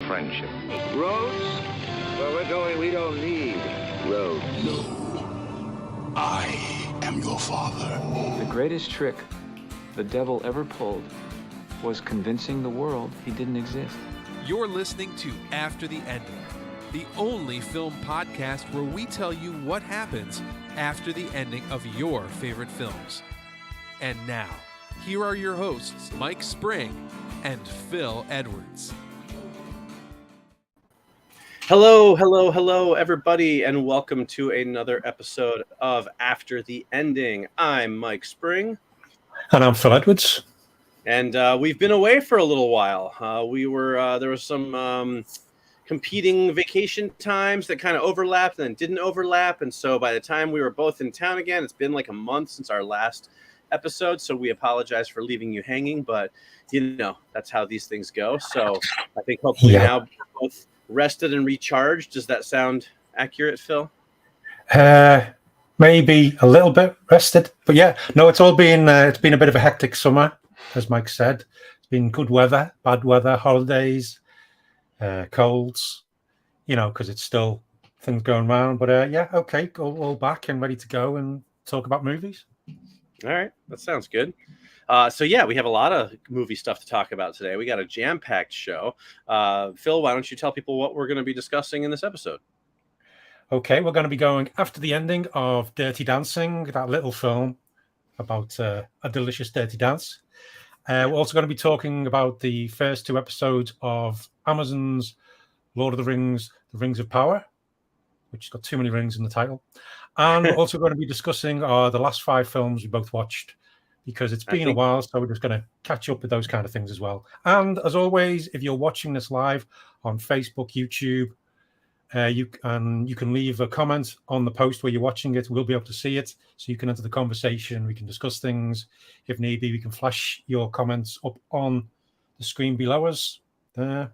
friendship. Roads? Where we're going, we don't need roads. No. I am your father. The greatest trick the devil ever pulled was convincing the world he didn't exist. You're listening to After the Ending, the only film podcast where we tell you what happens after the ending of your favorite films. And now, here are your hosts, Mike Spring and Phil Edwards. Hello, everybody, and welcome to another episode of After the Ending. I'm Mike Spring. And I'm Phil Edwards. And we've been away for a little while. There was some competing vacation times that kind of overlapped and then didn't overlap. And so by the time we were both in town again, it's been like a month since our last episode. So we apologize for leaving you hanging, but you know, that's how these things go. So I think hopefully now we're both rested and recharged. Does that sound accurate, Phil? Maybe a little bit rested, but yeah, no, it's been a bit of a hectic summer, as Mike said. It's been good weather, bad weather, holidays, colds, you know, because it's still things going around. But yeah, okay, all back and ready to go and talk about movies. All right, that sounds good. So yeah, we have a lot of movie stuff to talk about today. We got a jam-packed show. Phil, why don't you tell people what we're going to be discussing in this episode? Okay, we're going to be going after the ending of Dirty Dancing, that little film about a delicious dirty dance. We're also going to be talking about the first two episodes of Amazon's Lord of the Rings of Power, which has got too many rings in the title. And we're also going to be discussing the last 5 films we both watched, because it's been a while, so we're just going to catch up with those kind of things as well. And as always, if you're watching this live on Facebook, YouTube, you can leave a comment on the post where you're watching it. We'll be able to see it, so you can enter the conversation. We can discuss things. If need be, we can flash your comments up on the screen below us. We'll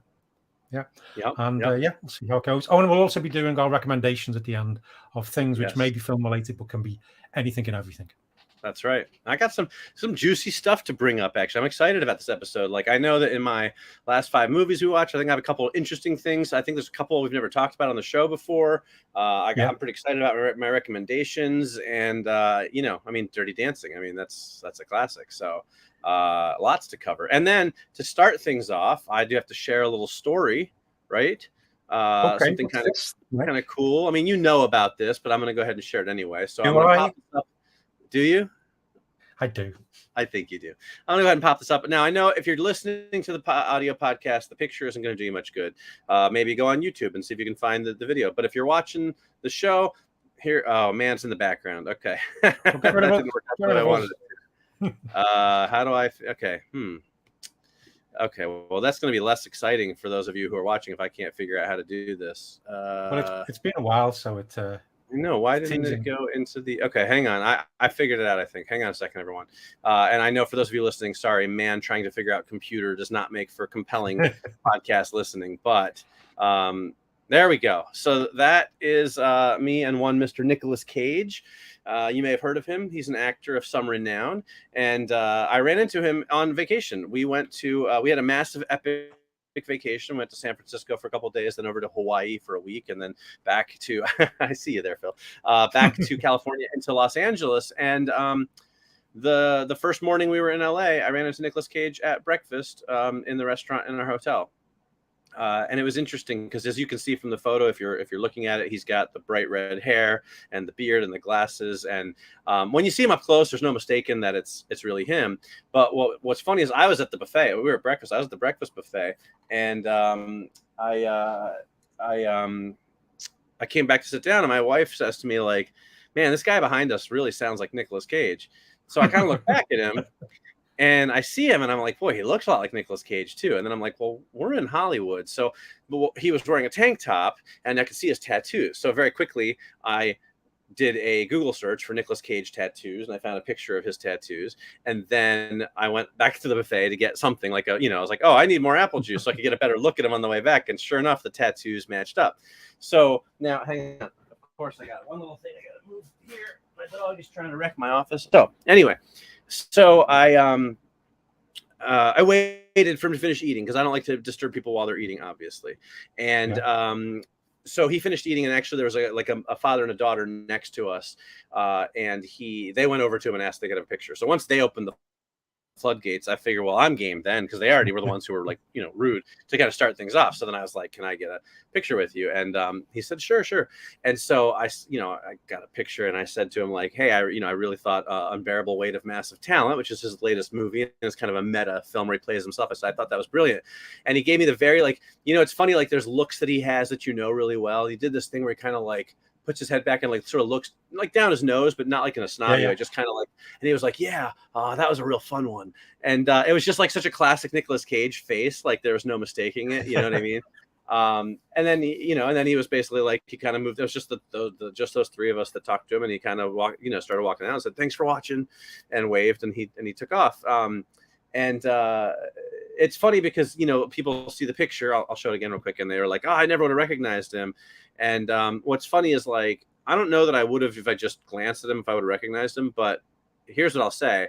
see how it goes. Oh, and we'll also be doing our recommendations at the end of things which may be film related, but can be anything and everything. That's right. I got some juicy stuff to bring up, actually. I'm excited about this episode. Like, I know that in my last 5 movies we watched, I think I have a couple of interesting things. I think there's a couple we've never talked about on the show before. I'm pretty excited about my recommendations. And, Dirty Dancing. I mean, that's a classic. So lots to cover. And then to start things off, I do have to share a little story, right? Something kind of cool. I mean, you know about this, but I'm going to go ahead and share it anyway. So I'm going to pop this up. Do you? I do. I think you do. I'm going to go ahead and pop this up. Now, I know if you're listening to the audio podcast, the picture isn't going to do you much good. Maybe go on YouTube and see if you can find the video. But if you're watching the show, here, oh, man's in the background. Okay. That didn't work out what I wanted it to. How do I? Okay. Okay. Well, that's going to be less exciting for those of you who are watching if I can't figure out how to do this. Well, it's been a while, so it. No, why didn't it go into the... Okay, hang on. I figured it out, I think. Hang on a second, everyone. And I know for those of you listening, sorry, man trying to figure out computer does not make for compelling podcast listening. But there we go. So that is me and one Mr. Nicolas Cage. You may have heard of him. He's an actor of some renown. And I ran into him on vacation. We went to... we had a massive epic vacation, went to San Francisco for a couple of days, then over to Hawaii for a week, and then back to I see you there, Phil, back to California into Los Angeles. And the first morning we were in LA, I ran into Nicolas Cage at breakfast in the restaurant in our hotel. And it was interesting because, as you can see from the photo, if you're looking at it, he's got the bright red hair and the beard and the glasses. And when you see him up close, there's no mistaking that it's really him. But what's funny is I was at the buffet. We were at breakfast. I was at the breakfast buffet, and I came back to sit down, and my wife says to me, like, "Man, this guy behind us really sounds like Nicolas Cage." So I kind of look back at him. And I see him, and I'm like, boy, he looks a lot like Nicolas Cage, too. And then I'm like, well, we're in Hollywood. So he was wearing a tank top, and I could see his tattoos. So very quickly, I did a Google search for Nicolas Cage tattoos, and I found a picture of his tattoos. And then I went back to the buffet to get something like I was like, oh, I need more apple juice so I could get a better look at him on the way back. And sure enough, the tattoos matched up. So now, hang on. Of course, I got one little thing I got to move here. My dog is trying to wreck my office. So anyway. So I I waited for him to finish eating because I don't like to disturb people while they're eating, obviously. And so he finished eating, and actually there was a father and a daughter next to us, and they went over to him and asked to get a picture. So once they opened the floodgates, I figure, well, I'm game then, because they already were the ones who were like, rude to kind of start things off. So then I was like, can I get a picture with you? And he said, sure. And so I got a picture, and I said to him, like, hey, I really thought Unbearable Weight of Massive Talent, which is his latest movie, and it's kind of a meta film where he plays himself. I thought that was brilliant. And he gave me the very, like, it's funny, like there's looks that he has that really well. He did this thing where he kind of like puts his head back and like sort of looks like down his nose, but not like in a snobby way, just kind of like, and he was like, that was a real fun one. And it was just like such a classic Nicolas Cage face. Like there was no mistaking it. You know what I mean? And then, he was basically like, he kind of moved. It was just just those three of us that talked to him, and he kind of started walking out and said, thanks for watching, and waved, and he took off. It's funny because, people see the picture. I'll show it again real quick. And they were like, oh, I never would have recognized him. And what's funny is, like, I don't know that I would have if I just glanced at him, if I would have recognized him. But here's what I'll say.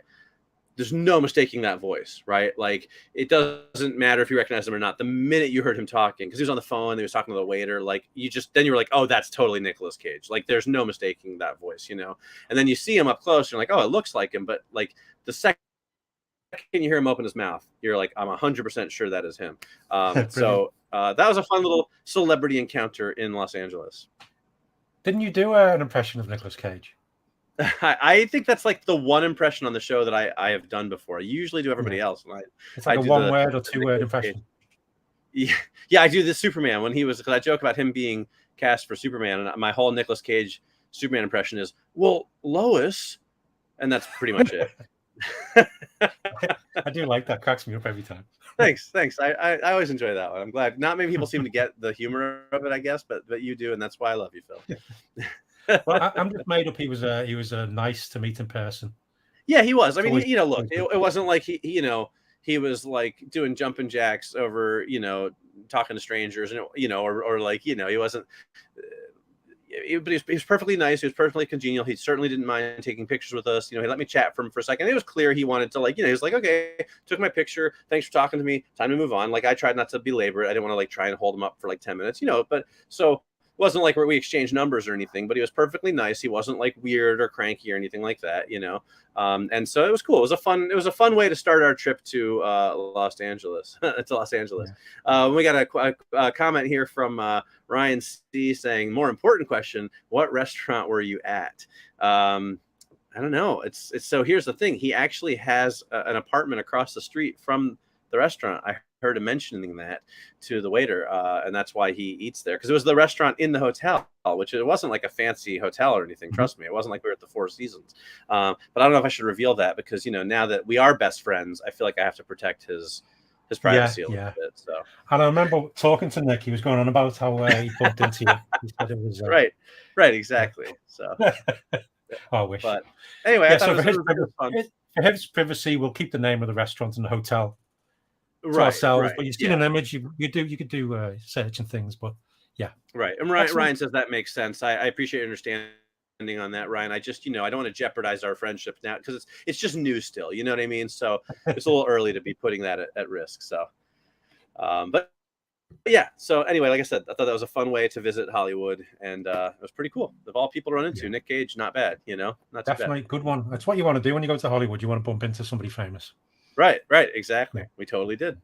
There's no mistaking that voice, right? Like, it doesn't matter if you recognize him or not. The minute you heard him talking, because he was on the phone, he was talking to the waiter, like, then you were like, oh, that's totally Nicolas Cage. Like, there's no mistaking that voice, And then you see him up close, and you're like, oh, it looks like him. But, like, the second you hear him open his mouth, you're like, I'm 100% sure that is him. So that was a fun little celebrity encounter in Los Angeles. Didn't you do an impression of Nicolas Cage? I think that's like the one impression on the show that I have done before. I usually do everybody else. It's like a one-word or two-word impression. Yeah, I do this Superman when he was, because I joke about him being cast for Superman, and my whole Nicolas Cage Superman impression is, well, Lois, and that's pretty much it. I do like that. Cracks me up every time. Thanks. I always enjoy that one. I'm glad. Not many people seem to get the humor of it, I guess, but you do, and that's why I love you, Phil. Well, I'm just made up. He was nice to meet in person. Yeah, he was. I mean, look, it wasn't like he was like doing jumping jacks over, talking to strangers, and or like, he wasn't. But he was perfectly nice. He was perfectly congenial. He certainly didn't mind taking pictures with us. He let me chat for a second. It was clear he wanted to, like, he was like, okay, took my picture. Thanks for talking to me. Time to move on. Like, I tried not to belabor it. I didn't want to like try and hold him up for like 10 minutes, but so it wasn't like where we exchanged numbers or anything, but he was perfectly nice. He wasn't like weird or cranky or anything like that, and so it was cool. It was a fun way to start our trip to Los Angeles. Yeah. We got a comment here from Ryan C saying, more important question, what restaurant were you at? I don't know. It's so here's the thing. He actually has an apartment across the street from the restaurant. I heard him mentioning that to the waiter, and that's why he eats there, because it was the restaurant in the hotel, which it wasn't like a fancy hotel or anything. Trust me, it wasn't like we were at the Four Seasons. But I don't know if I should reveal that, because now that we are best friends, I feel like I have to protect his privacy a little bit. So, and I remember talking to Nick. He was going on about how he bumped into you. He said it was right, exactly. So, I wish. But anyway, I thought for his privacy, we'll keep the name of the restaurant and the hotel to ourselves. But you've seen an image. You could do search and things. But yeah, right. And Ryan says that makes sense. I appreciate your understanding on that, Ryan. I just, I don't want to jeopardize our friendship now, because it's just new still. You know what I mean? So it's a little early to be putting that at risk. So, but yeah. So anyway, like I said, I thought that was a fun way to visit Hollywood, and it was pretty cool. Of all people to run into, Nick Cage, not bad. Not definitely too bad. Good one. That's what you want to do when you go to Hollywood. You want to bump into somebody famous. Right. Exactly. Yeah. We totally did.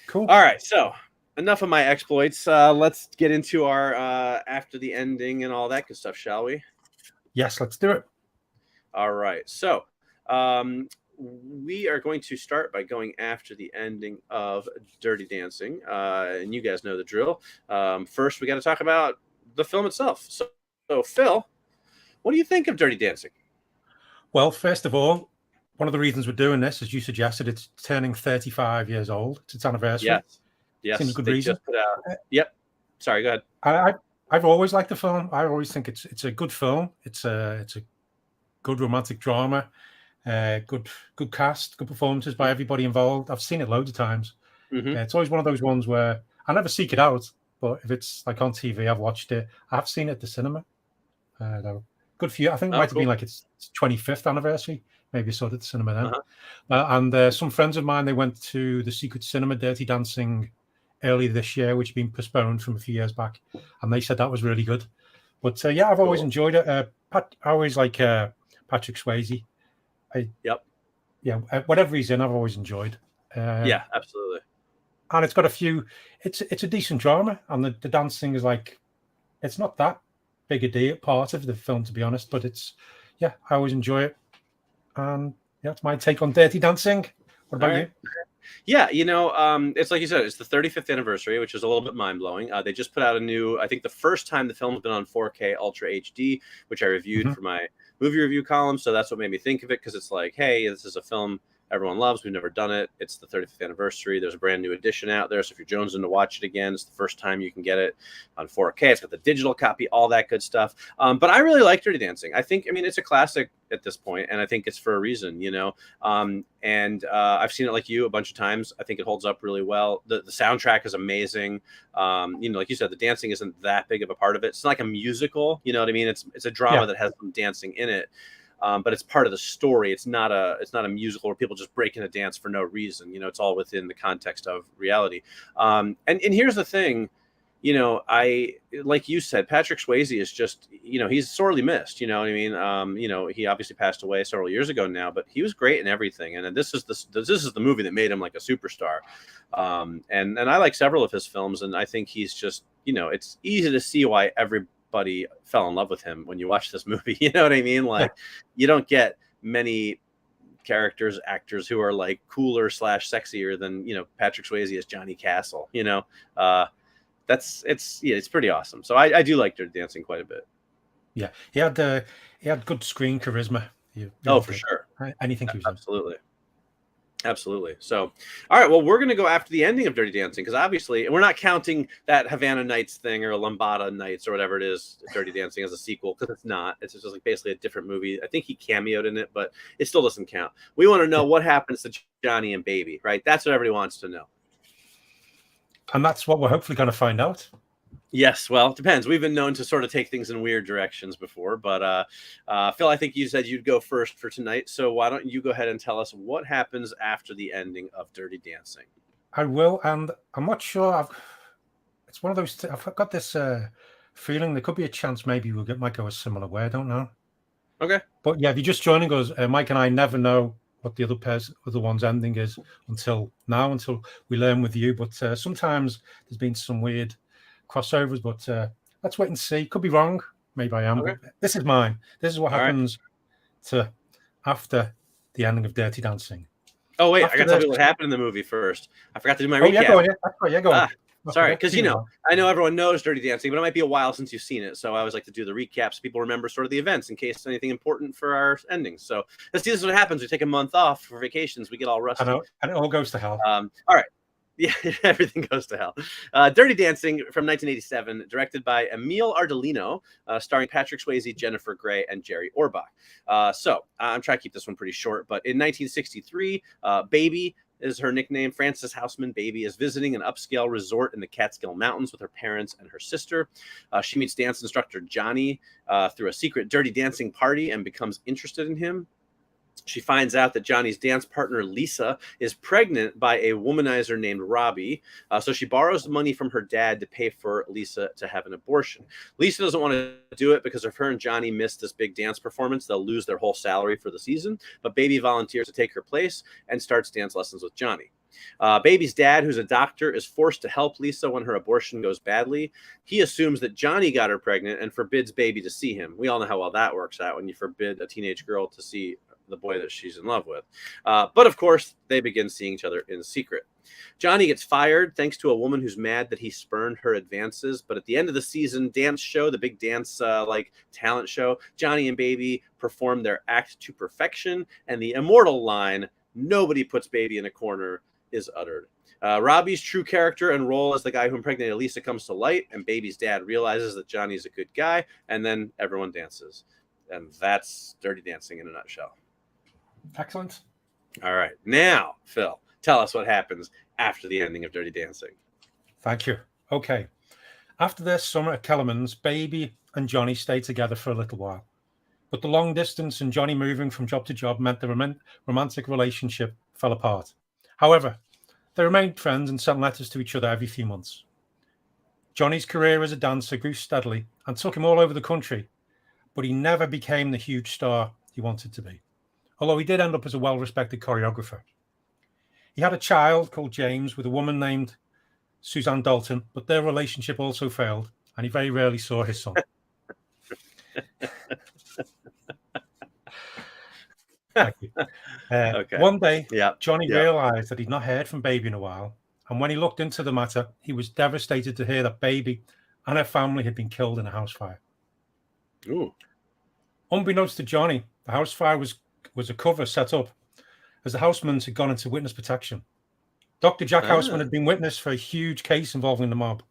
Cool. All right. So enough of my exploits. Let's get into our after the ending and all that good stuff, shall we? Yes, let's do it. All right. So we are going to start by going after the ending of Dirty Dancing. And you guys know the drill. First, we got to talk about the film itself. So, Phil, what do you think of Dirty Dancing? Well, first of all, one of the reasons we're doing this, as you suggested, it's turning 35 years old. It's its anniversary. Yes. Seems a good reason. Just put out... Yep. Sorry, go ahead. I've always liked the film. I always think it's a good film. It's a good romantic drama. Good cast, good performances by everybody involved. I've seen it loads of times. Mm-hmm. It's always one of those ones where I never seek it out, but if it's like on TV, I've watched it. I've seen it at the cinema. Though. Good for you. I think it might have been like its 25th anniversary Maybe I saw it at the cinema then. And some friends of mine, they went to the Secret Cinema Dirty Dancing earlier this year, which had been postponed from a few years back, and they said that was really good. But yeah, I've always enjoyed it. I always like Patrick Swayze. Whatever he's in, I've always enjoyed. Yeah, absolutely. And it's got a few. It's a decent drama, and the dancing is like, it's not that big a deal part of the film, to be honest. But I always enjoy it. And yeah, it's my take on Dirty Dancing. What about you? Yeah, it's like you said, it's the 35th anniversary, which is a little bit mind-blowing. They just put out a new, I think the first time the film's been on 4K Ultra HD, which I reviewed for my movie review column. So that's what made me think of it, because it's like, hey, this is a film everyone loves. We've never done it. It's the 35th anniversary. There's a brand new edition out there. So if you're jonesing to watch it again, it's the first time you can get it on 4K. It's got the digital copy, all that good stuff. But I really like Dirty Dancing. I mean, it's a classic at this point, and I think it's for a reason, I've seen it like you a bunch of times. I think it holds up really well. The soundtrack is amazing. Like you said, the dancing isn't that big of a part of it. It's not like a musical, you know what I mean? It's a drama that has some dancing in it. But it's part of the story. It's not a musical where people just break into dance for no reason. It's all within the context of reality. And here's the thing, I, like you said, Patrick Swayze is just, he's sorely missed. You know what I mean? He obviously passed away several years ago now, but he was great in everything. And this is the movie that made him like a superstar. And I like several of his films, and I think he's just, it's easy to see why everybody fell in love with him when you watch this movie. You know what I mean? Like, you don't get many actors who are like cooler / sexier than Patrick Swayze as Johnny Castle. It's pretty awesome. So I do like Dirty Dancing quite a bit. Yeah, he had good screen charisma. For sure. Anything he was Absolutely. So, all right. Well, we're going to go after the ending of Dirty Dancing, because obviously we're not counting that Havana Nights thing or Lambada Nights or whatever it is, Dirty Dancing, as a sequel, because it's not. It's just like basically a different movie. I think he cameoed in it, but it still doesn't count. We want to know what happens to Johnny and Baby, right? That's what everybody wants to know. And that's what we're hopefully going to find out. Yes, well, it depends. We've been known to sort of take things in weird directions before, but Phil, I think you said you'd go first for tonight, so why don't you go ahead and tell us what happens after the ending of Dirty Dancing? I will, and I'm not sure. It's one of those. I've got this feeling there could be a chance maybe might go a similar way. I don't know. Okay, but yeah, if you're just joining us, Mike and I never know what the other one's ending is until we learn with you. But sometimes there's been some weird crossovers, but let's wait and see. Could be wrong. Maybe I am. Okay. But this is mine. This is what happens to after the ending of Dirty Dancing. Oh wait, I got to tell you what happened in the movie first. I forgot to do my recap. Go on. Sorry, because I know everyone knows Dirty Dancing, but it might be a while since you've seen it. So I always like to do the recaps so people remember sort of the events in case anything important for our endings. So let's see. This is what happens. We take a month off for vacations. We get all rusty. I know, and it all goes to hell. All right. Yeah, everything goes to hell. Dirty Dancing from 1987, directed by Emile Ardolino, starring Patrick Swayze, Jennifer Grey, and Jerry Orbach. So I'm trying to keep this one pretty short, but in 1963, Baby is her nickname. Frances Houseman Baby is visiting an upscale resort in the Catskill Mountains with her parents and her sister. She meets dance instructor Johnny through a secret Dirty Dancing party and becomes interested in him. She finds out that Johnny's dance partner, Lisa, is pregnant by a womanizer named Robbie. So she borrows money from her dad to pay for Lisa to have an abortion. Lisa doesn't want to do it because if her and Johnny miss this big dance performance, they'll lose their whole salary for the season. But Baby volunteers to take her place and starts dance lessons with Johnny. Baby's dad, who's a doctor, is forced to help Lisa when her abortion goes badly. He assumes that Johnny got her pregnant and forbids Baby to see him. We all know how well that works out when you forbid a teenage girl to see the boy that she's in love with. But of course, they begin seeing each other in secret. Johnny gets fired thanks to a woman who's mad that he spurned her advances. But at the end of the season dance show, the big dance talent show, Johnny and Baby perform their act to perfection. And the immortal line, "Nobody puts Baby in a corner," is uttered. Robbie's true character and role as the guy who impregnated Lisa comes to light, and Baby's dad realizes that Johnny's a good guy, and then everyone dances. And that's Dirty Dancing in a nutshell. Excellent. All right. Now, Phil, tell us what happens after the ending of Dirty Dancing. Thank you. Okay. After their summer at Kellerman's, Baby and Johnny stay together for a little while. But the long distance and Johnny moving from job to job meant the romantic relationship fell apart. However, they remained friends and sent letters to each other every few months. Johnny's career as a dancer grew steadily and took him all over the country, but he never became the huge star he wanted to be, although he did end up as a well-respected choreographer. He had a child called James with a woman named Suzanne Dalton, but their relationship also failed, and he very rarely saw his son. Thank you. Okay. One day, Yeah. Johnny realized that he'd not heard from Baby in a while, and when he looked into the matter, he was devastated to hear that Baby and her family had been killed in a house fire. Ooh. Unbeknownst to Johnny, the house fire was a cover set up as the Housemans had gone into witness protection. Dr. Jack Houseman had been witness for a huge case involving the mob.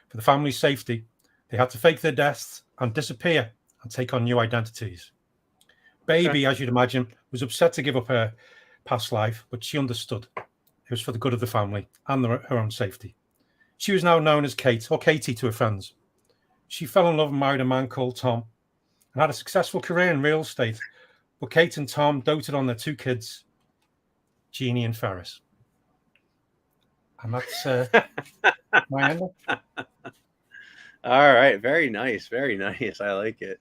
For the family's safety, they had to fake their deaths and disappear and take on new identities. Baby, as you'd imagine, was upset to give up her past life, but she understood. It was for the good of the family and her own safety. She was now known as Kate, or Katie to her friends. She fell in love and married a man called Tom and had a successful career in real estate. But Kate and Tom doted on their two kids, Jeannie and Ferris. And that's my ending. All right. Very nice. Very nice. I like it.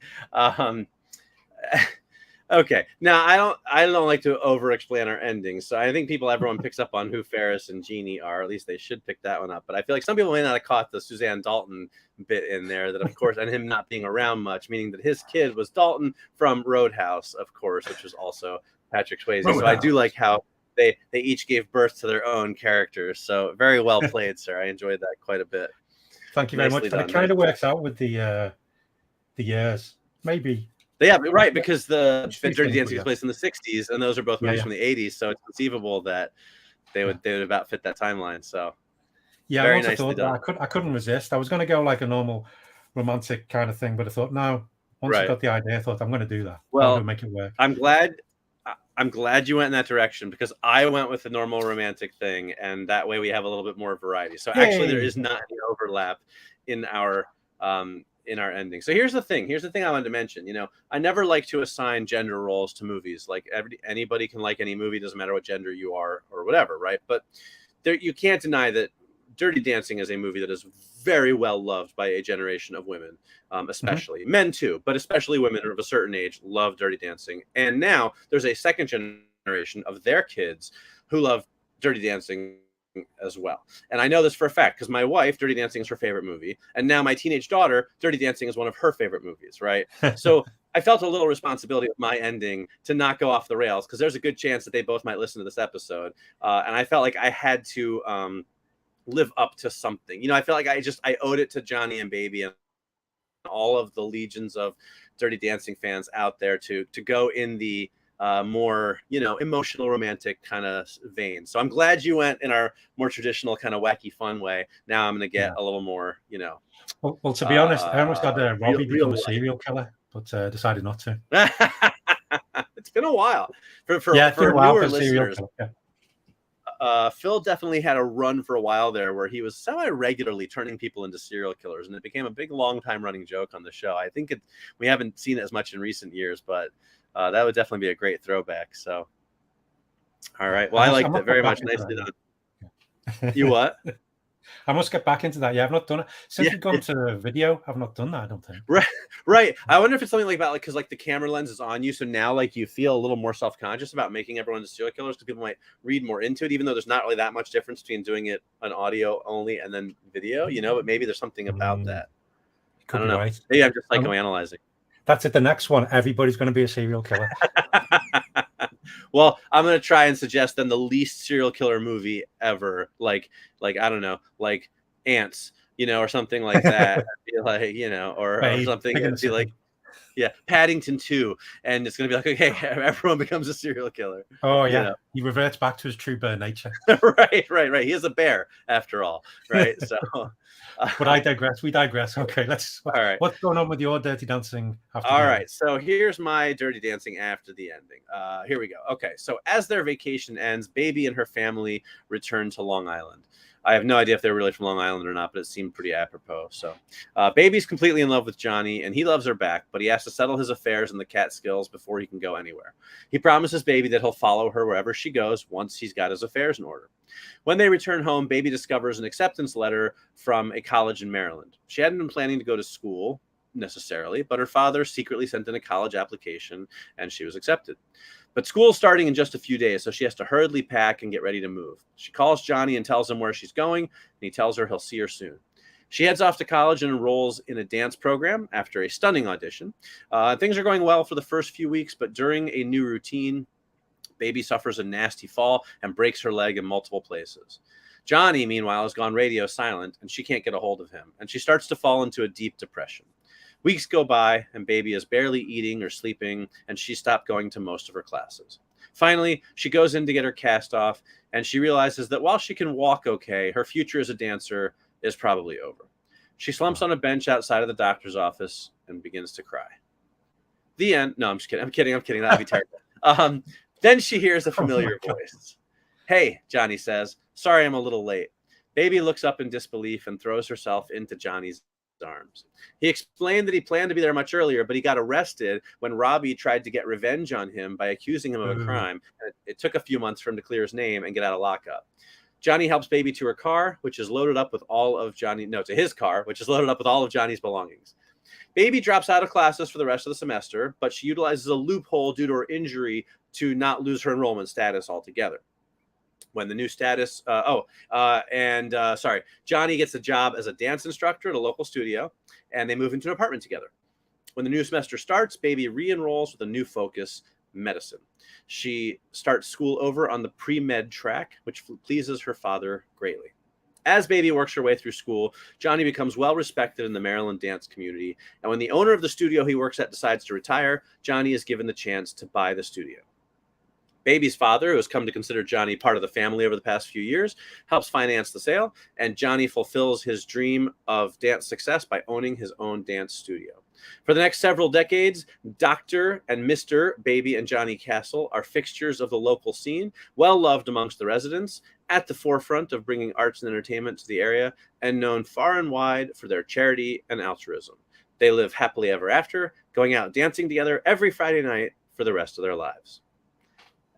Okay. Now I don't like to over-explain our endings, so I think everyone picks up on who Ferris and Jeannie are. At least they should pick that one up. But I feel like some people may not have caught the Suzanne Dalton bit in there. That, of course, and him not being around much, meaning that his kid was Dalton from Roadhouse, of course, which was also Patrick Swayze. So I do like how they each gave birth to their own characters. So very well played, sir. I enjoyed that quite a bit. Thank you very much. And it kind of works out with the years, maybe. Yeah, right, because the Dirty Dancing takes place in the 60s, and those are both movies from the 80s, so it's conceivable that they would about fit that timeline. So yeah, very nicely done. I couldn't resist. I was going to go like a normal romantic kind of thing, but I thought no. Once I got the idea, I thought I'm going to do that. Well, I'm going to make it work. I'm glad you went in that direction, because I went with the normal romantic thing, and that way we have a little bit more variety. So actually, there is not any overlap in our ending. So here's the thing I wanted to mention. I never like to assign gender roles to movies. Like anybody can like any movie, doesn't matter what gender you are or whatever, right? But you can't deny that Dirty Dancing is a movie that is very well loved by a generation of women, especially men too, but especially women of a certain age love Dirty Dancing. And now there's a second generation of their kids who love Dirty Dancing as well. And I know this for a fact because my wife, Dirty Dancing is her favorite movie, and now my teenage daughter, Dirty Dancing is one of her favorite movies, right? So I felt a little responsibility with my ending to not go off the rails, because there's a good chance that they both might listen to this episode, and I felt like I had to live up to something. I felt like I owed it to Johnny and Baby and all of the legions of Dirty Dancing fans out there to go in the more, emotional, romantic kind of vein. So I'm glad you went in our more traditional kind of wacky, fun way. Now I'm going to get a little more, Well, to be honest, I almost had Robbie become a serial killer, but decided not to. It's been a while for newer listeners. Phil definitely had a run for a while there where he was semi-regularly turning people into serial killers, and it became a big, long-time running joke on the show. I think we haven't seen it as much in recent years, but that would definitely be a great throwback. So, all right. Well, I liked it very much. Nicely done. You what? I must get back into that. Yeah, I've not done it since we've gone to video. I've not done that. I don't think. Right. I wonder if it's something like that, because the camera lens is on you, so now you feel a little more self-conscious about making everyone into serial killers, because people might read more into it, even though there's not really that much difference between doing it on audio only and then video. But maybe there's something about that. I don't know. Right. Maybe I'm just psychoanalyzing. That's it. The next one, everybody's going to be a serial killer. Well, I'm going to try and suggest then the least serial killer movie ever. Like I don't know, like Ants, or something like that. or something. It'd be like, Paddington 2. And it's going to be like, okay, everyone becomes a serial killer. Oh, yeah. He reverts back to his true bear nature. Right. He is a bear after all. Right. So. But I digress. We digress. Okay, all right. What's going on with your Dirty Dancing? All right. So here's my Dirty Dancing after the ending. Here we go. Okay. So as their vacation ends, Baby and her family return to Long Island. I have no idea if they're really from Long Island or not, but it seemed pretty apropos. So Baby's completely in love with Johnny, and he loves her back, but he has to settle his affairs in the Catskills before he can go anywhere. He promises Baby that he'll follow her wherever she goes once he's got his affairs in order. When they return home, Baby discovers an acceptance letter from a college in Maryland. She hadn't been planning to go to school necessarily, but her father secretly sent in a college application, and she was accepted. But school's starting in just a few days, so she has to hurriedly pack and get ready to move. She calls Johnny and tells him where she's going, and he tells her he'll see her soon. She heads off to college and enrolls in a dance program after a stunning audition. Things are going well for the first few weeks, but during a new routine, Baby suffers a nasty fall and breaks her leg in multiple places. Johnny, meanwhile, has gone radio silent, and she can't get a hold of him, and she starts to fall into a deep depression. Weeks go by, and Baby is barely eating or sleeping, and she stopped going to most of her classes. Finally, she goes in to get her cast off, and she realizes that while she can walk okay, her future as a dancer is probably over. She slumps on a bench outside of the doctor's office and begins to cry. The end. No, I'm just kidding. I'm kidding. That'd be terrible. Then she hears a familiar voice. Hey, Johnny says, sorry I'm a little late. Baby looks up in disbelief and throws herself into Johnny's arms. He explained that he planned to be there much earlier, but he got arrested when Robbie tried to get revenge on him by accusing him of a crime. And it took a few months for him to clear his name and get out of lockup. Johnny helps Baby to her car, which is loaded up with all of to his car, which is loaded up with all of Johnny's belongings. Baby drops out of classes for the rest of the semester, but she utilizes a loophole due to her injury to not lose her enrollment status altogether. When the new status, Johnny gets a job as a dance instructor at a local studio, and they move into an apartment together. When the new semester starts, Baby re-enrolls with a new focus, medicine. She starts school over on the pre-med track, which pleases her father greatly. As Baby works her way through school, Johnny becomes well respected in the Maryland dance community, and when the owner of the studio he works at decides to retire, Johnny is given the chance to buy the studio. Baby's father, who has come to consider Johnny part of the family over the past few years, helps finance the sale, and Johnny fulfills his dream of dance success by owning his own dance studio. For the next several decades, Dr. and Mr. Baby and Johnny Castle are fixtures of the local scene, well loved amongst the residents, at the forefront of bringing arts and entertainment to the area, and known far and wide for their charity and altruism. They live happily ever after, going out dancing together every Friday night for the rest of their lives.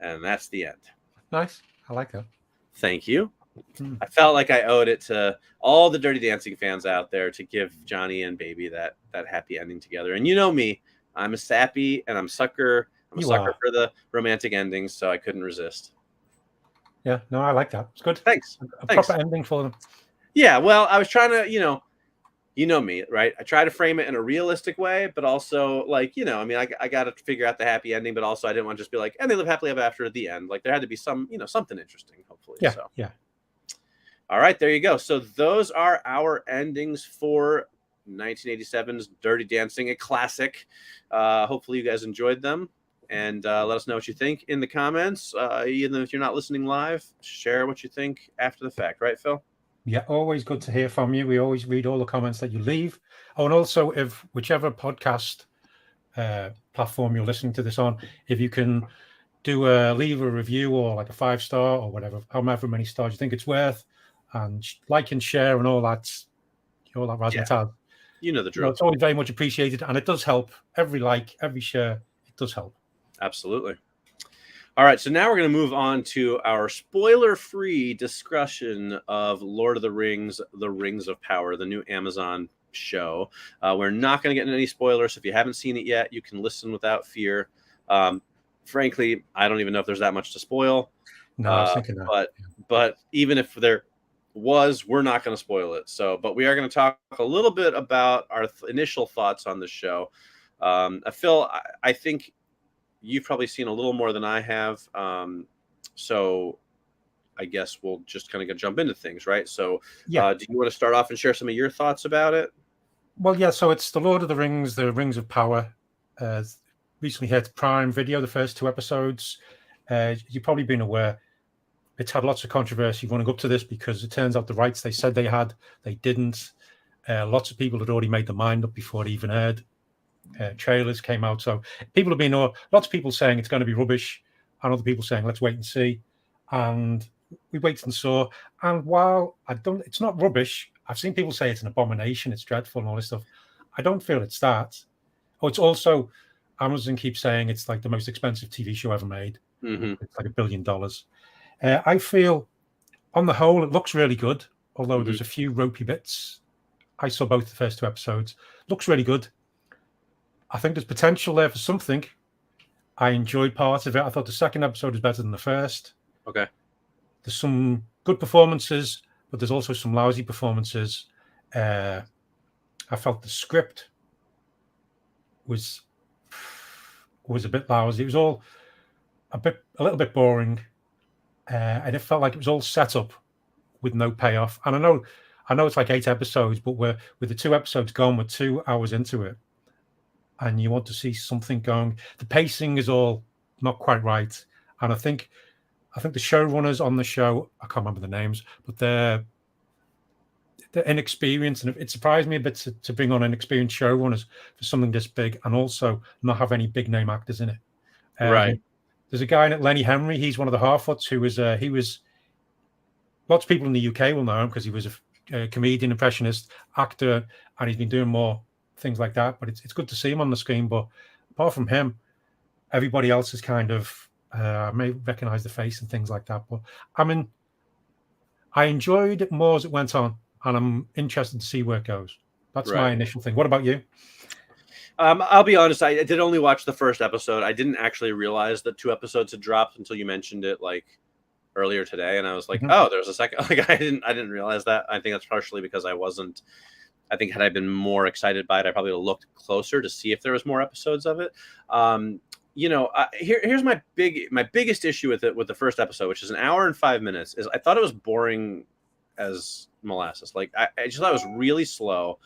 And that's the end. Nice. I like that. Thank you. I felt like I owed it to all the Dirty Dancing fans out there to give Johnny and Baby that happy ending together. And you know me, I'm a sappy and I'm a sucker for the romantic endings, so I couldn't resist. Yeah, no, I like that. It's good. Thanks. A proper ending for them. Yeah, well, I was trying to, you know me, right? I try to frame it in a realistic way, but also I got to figure out the happy ending, but also I didn't want to just be like, and they live happily ever after at the end. Like there had to be some, something interesting, hopefully. Yeah. So. Yeah. All right, there you go. So those are our endings for 1987's Dirty Dancing, a classic. Hopefully you guys enjoyed them, and let us know what you think in the comments. Even if you're not listening live, share what you think after the fact, right, Phil? Yeah, always good to hear from you. We always read all the comments that you leave. Oh, and also, if whichever podcast platform you're listening to this on, if you can leave a review or like a 5-star or whatever, however many stars you think it's worth, and like and share and all that razzmatazz. You know the drill. It's always very much appreciated, and it does help. Every like, every share, it does help. Absolutely. All right, so now we're going to move on to our spoiler-free discussion of Lord of the Rings, The Rings of Power, the new Amazon show. We're not going to get into any spoilers. If you haven't seen it yet, you can listen without fear. Frankly, I don't even know if there's that much to spoil. No, I was thinking that. But even if there was, we're not going to spoil it. But we are going to talk a little bit about our initial thoughts on the show. Phil, I think you've probably seen a little more than I have. So I guess we'll just kind of jump into things, right? So do you want to start off and share some of your thoughts about it? Well, yeah, so it's The Lord of the Rings, The Rings of Power. Recently hit Prime Video, the first 2 episodes. You've probably been aware it's had lots of controversy running up to this because it turns out the rights they said they had, they didn't. Lots of people had already made their mind up before it even aired. Trailers came out, so people have been lots of people saying it's going to be rubbish, and other people saying let's wait and see. And we waited and saw. And while it's not rubbish. I've seen people say it's an abomination, it's dreadful, and all this stuff. I don't feel it's that. Oh, it's also Amazon keeps saying it's like the most expensive TV show ever made. It's like $1 billion. I feel, on the whole, it looks really good. Although there's a few ropey bits. I saw both the first 2 episodes. Looks really good. I think there's potential there for something. I enjoyed parts of it. I thought the second episode was better than the first. Okay. There's some good performances, but there's also some lousy performances. I felt the script was a bit lousy. It was all a little bit boring, and it felt like it was all set up with no payoff. And I know it's like 8 episodes, but with the 2 episodes gone, we're 2 hours into it, and you want to see something going. The pacing is all not quite right, and I think the showrunners on the show, I can't remember the names, but they're inexperienced, and it surprised me a bit to bring on inexperienced showrunners for something this big, and also not have any big name actors in it. Right. There's a guy in it, Lenny Henry. He's one of the Harfoots who was lots of people in the UK will know him because he was a comedian, impressionist, actor, and he's been doing more things like that. But it's good to see him on the screen. But apart from him, everybody else is kind of may recognize the face and things like that. But I mean, I enjoyed it more as it went on, and I'm interested to see where it goes. That's my initial thing. What about you? I'll be honest. I did only watch the first episode. I didn't actually realize that 2 episodes had dropped until you mentioned it like earlier today, and I was like, "Oh, there's a second." Like I didn't realize that. I think that's partially because I wasn't. I think had I been more excited by it, I probably would have looked closer to see if there was more episodes of it. Here's my biggest issue with it, with the first episode, which is an hour and 5 minutes, is I thought it was boring as molasses. Like I just thought it was really slow.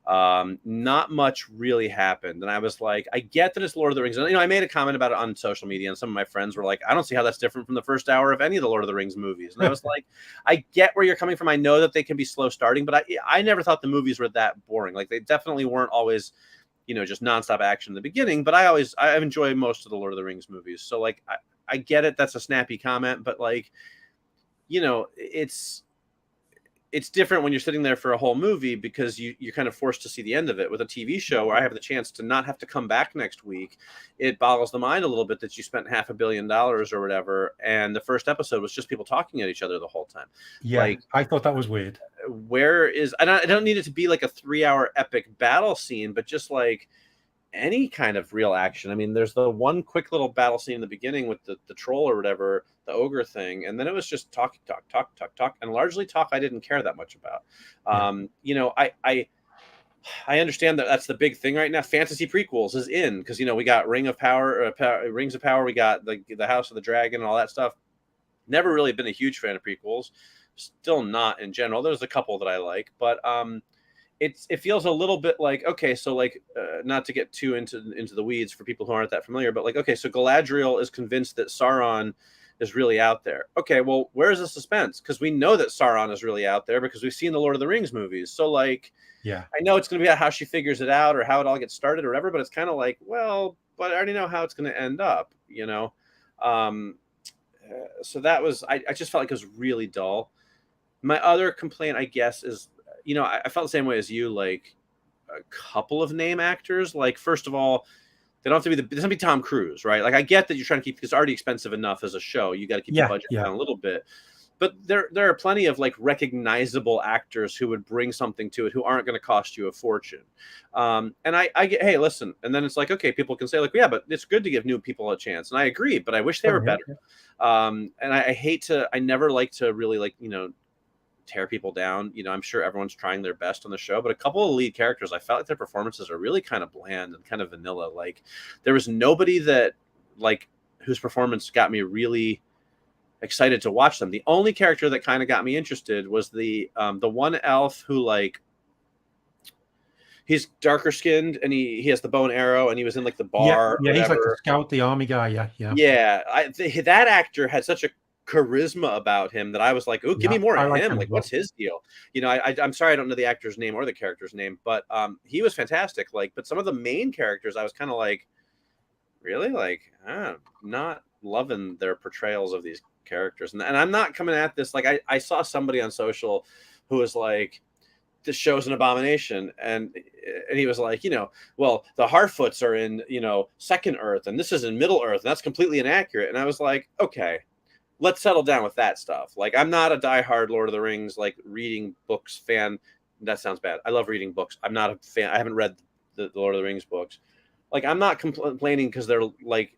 Not much really happened, and I was like, I get that it's Lord of the Rings, and I made a comment about it on social media, and some of my friends were like, I don't see how that's different from the first hour of any of the Lord of the Rings movies. And I was like, I get where you're coming from. I know that they can be slow starting, but I never thought the movies were that boring. Like they definitely weren't always, just nonstop action in the beginning, but I enjoy most of the Lord of the Rings movies. So like I get it, that's a snappy comment, but like it's different when you're sitting there for a whole movie because you're kind of forced to see the end of it. With a TV show where I have the chance to not have to come back next week, it boggles the mind a little bit that you spent $500 million or whatever, and the first episode was just people talking at each other the whole time. Yeah, like, I thought that was weird. I don't need it to be like a 3-hour epic battle scene, but just like any kind of real action. I mean, there's the one quick little battle scene in the beginning with the troll or whatever, the ogre thing, and then it was just talk, and largely talk I didn't care that much about. I understand that that's the big thing right now. Fantasy prequels is in because we got Rings of Power, we got the House of the Dragon and all that stuff. Never really been a huge fan of prequels. Still not in general. There's a couple that I like, but it feels a little bit like, okay, so like not to get too into the weeds for people who aren't that familiar, but like, okay, so Galadriel is convinced that Sauron is really out there. Okay, well, where's the suspense? Because we know that Sauron is really out there because we've seen the Lord of the Rings movies. So like, yeah, I know it's going to be about how she figures it out or how it all gets started or whatever, but it's kind of like, well, but I already know how it's going to end up, so that was, I just felt like it was really dull. My other complaint, I guess, is, I felt the same way as you, like a couple of name actors. Like, first of all, they don't have to be it doesn't be Tom Cruise, right? Like, I get that you're trying to keep, it's already expensive enough as a show. You got to keep the budget down a little bit. But there are plenty of like recognizable actors who would bring something to it who aren't going to cost you a fortune. And I get, hey, listen. And then it's like, okay, people can say like, yeah, but it's good to give new people a chance. And I agree, but I wish they were better. And I never like to really like, tear people down. I'm sure everyone's trying their best on the show, but a couple of lead characters, I felt like their performances are really kind of bland and kind of vanilla. Like there was nobody that like whose performance got me really excited to watch them. The only character that kind of got me interested was the one elf who like he's darker skinned and he has the bow and arrow and he was in like the bar. Yeah, he's like the scout, the army guy. Yeah. That actor had such a charisma about him that I was like, oh, give me more of him. Like, what's his deal? I'm sorry, I don't know the actor's name or the character's name, but he was fantastic. Like, but some of the main characters, I was kind of like, really? Like, I'm not loving their portrayals of these characters. And I'm not coming at this like I saw somebody on social who was like, this show's an abomination, and he was like, well, the Harfoots are in Second Earth, and this is in Middle Earth, and that's completely inaccurate. And I was like, okay, let's settle down with that stuff. Like, I'm not a diehard Lord of the Rings like reading books fan. That sounds bad. I love reading books. I'm not a fan. I haven't read the Lord of the Rings books. Like, I'm not complaining because they're like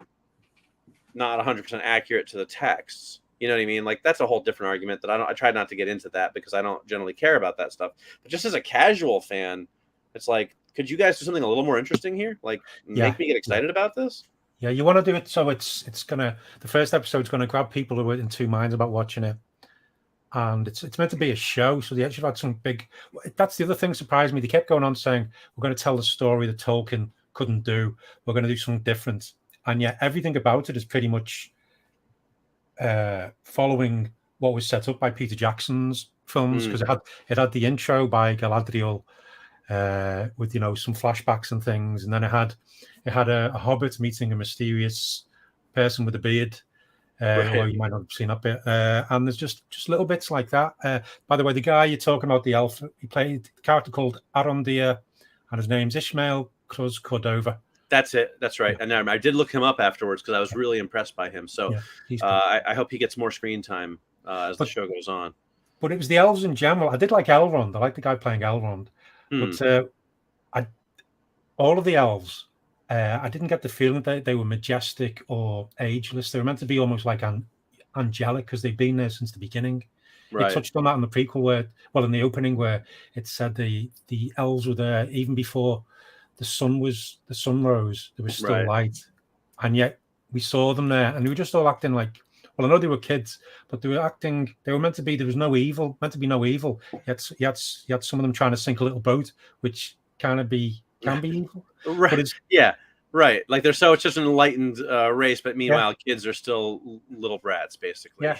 not 100% accurate to the texts. You know what I mean? Like, that's a whole different argument that I try not to get into that because I don't generally care about that stuff. But just as a casual fan, it's like, could you guys do something a little more interesting here? Like, make me get excited about this? Yeah, you want to do it so it's gonna, the first episode's gonna grab people who are in two minds about watching it, and it's meant to be a show, so they actually had some big. That's the other thing surprised me. They kept going on saying we're going to tell the story that Tolkien couldn't do. We're going to do something different, and yet everything about it is pretty much following what was set up by Peter Jackson's films, because it had the intro by Galadriel with some flashbacks and things, and then it had a hobbit meeting a mysterious person with a beard, although you might not have seen that bit, and there's just little bits like that. By the way, the guy you're talking about, the elf, he played a character called Arondir, and his name's Ishmael Cruz Cordova. That's it. That's right. And I did look him up afterwards because I was really impressed by him. So I hope he gets more screen time as the show goes on. But it was the elves in general. I did like Elrond. I like the guy playing Elrond. But all of the elves, I didn't get the feeling that they were majestic or ageless. They were meant to be almost like angelic because they've been there since the beginning. Right. It touched on that in the prequel, in the opening, where it said the elves were there even before the sun rose. There was still light, and yet we saw them there, and they were just all acting like. Well, I know they were kids, but they were acting. They were meant to be. There was no evil. Meant to be no evil. Yet you had some of them trying to sink a little boat, which can be evil. Right. But right. Like it's just an enlightened race, but meanwhile, kids are still little brats, basically. Yeah.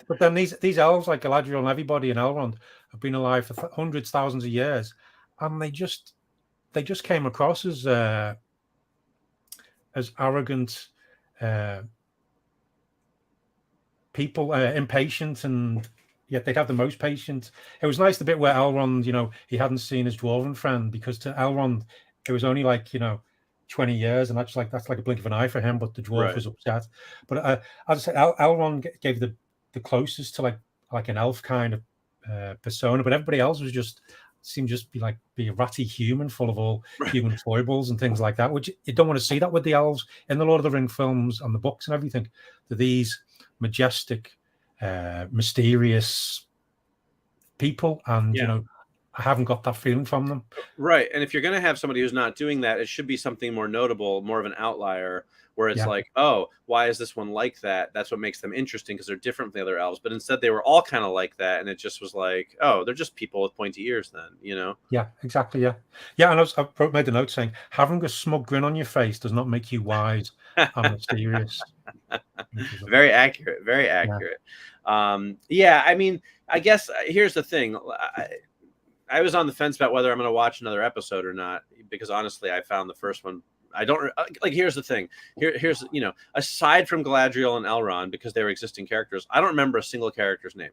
But then these elves, like Galadriel and everybody in Elrond, have been alive for hundreds, thousands of years, and they just came across as arrogant people, impatient, and yet they'd have the most patience. It was nice the bit where Elrond, he hadn't seen his dwarven friend, because to Elrond it was only 20 years, and that's like a blink of an eye for him. But the dwarf was upset. But as I said, Elrond gave the closest to like an elf kind of persona, but everybody else was seemed to be a ratty human full of all human foibles and things like that, which you don't want to see that with the elves in the Lord of the Ring films and the books and everything. They're these majestic, mysterious people, and I haven't got that feeling from them. Right, and if you're going to have somebody who's not doing that, it should be something more notable, more of an outlier, where it's like, oh, why is this one like that? That's what makes them interesting, because they're different from the other elves. But instead, they were all kind of like that, and it just was like, oh, they're just people with pointy ears then, Yeah, exactly, yeah. And I made a note saying, having a smug grin on your face does not make you wise and mysterious. Very accurate, very accurate. Yeah. I mean, I guess here's the thing. I was on the fence about whether I'm going to watch another episode or not, because honestly, I found the first one. I don't like. Here's the thing. Here's aside from Galadriel and Elrond, because they were existing characters, I don't remember a single character's name.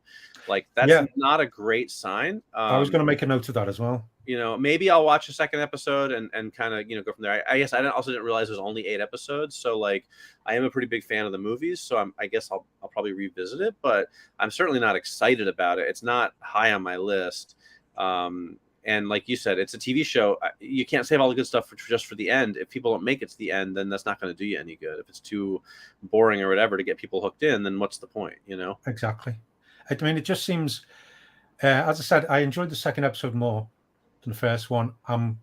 Like, that's not a great sign. I was going to make a note of that as well. Maybe I'll watch a second episode and kind of go from there. I guess I also didn't realize it was only 8 episodes, so like I am a pretty big fan of the movies, so I guess I'll probably revisit it, but I'm certainly not excited about it. It's not high on my list. And like you said, it's a TV show. You can't save all the good stuff just for the end. If people don't make it to the end, then that's not going to do you any good. If it's too boring or whatever to get people hooked in, then what's the point? Exactly. I mean, it just seems, as I said, I enjoyed the second episode more than the first one. I'm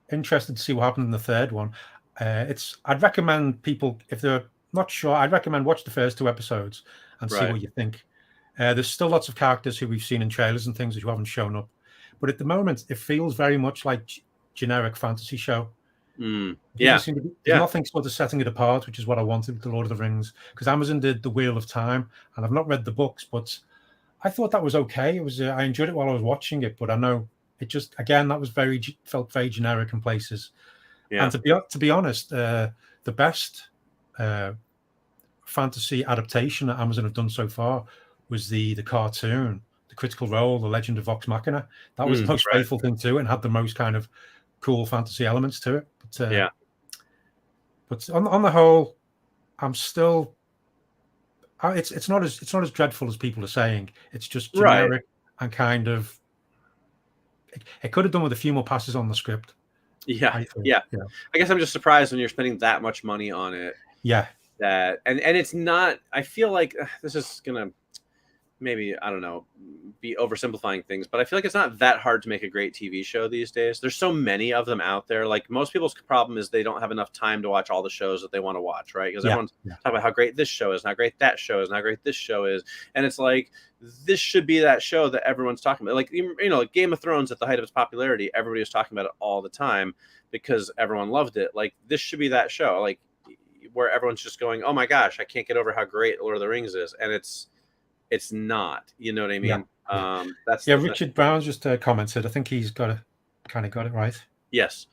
interested to see what happened in the third one. I'd recommend people, if they're not sure, I'd recommend watch the first 2 episodes and see what you think. There's still lots of characters who we've seen in trailers and things who haven't shown up. But at the moment, it feels very much like generic fantasy show. There's nothing sort of setting it apart, which is what I wanted with the Lord of the Rings. Because Amazon did The Wheel of Time, and I've not read the books, but I thought that was okay. It was I enjoyed it while I was watching it, but I know it just, again, that was felt very generic in places. And to be honest, the best fantasy adaptation that Amazon have done so far was the cartoon, the Critical Role, The Legend of Vox Machina. That was the most faithful thing to it and had the most kind of cool fantasy elements to it. But, but on the whole, I'm still. It's not as dreadful as people are saying. It's just generic and kind of. It could have done with a few more passes on the script. Yeah. I guess I'm just surprised when you're spending that much money on it. Yeah. That and it's not. I feel like this is gonna maybe, I don't know, be oversimplifying things, but I feel like it's not that hard to make a great TV show these days. There's so many of them out there. Like most people's problem is they don't have enough time to watch all the shows that they want to watch, right? Because everyone's talking about how great this show is, and how great that show is, and how great this show is. And it's like, this should be that show that everyone's talking about. Like, you know, like Game of Thrones at the height of its popularity, everybody was talking about it all the time because everyone loved it. Like, this should be that show, like where everyone's just going, oh my gosh, I can't get over how great Lord of the Rings is. And it's not, you know what I mean? That's Richard Brown just commented. I think he's got it right. Yes.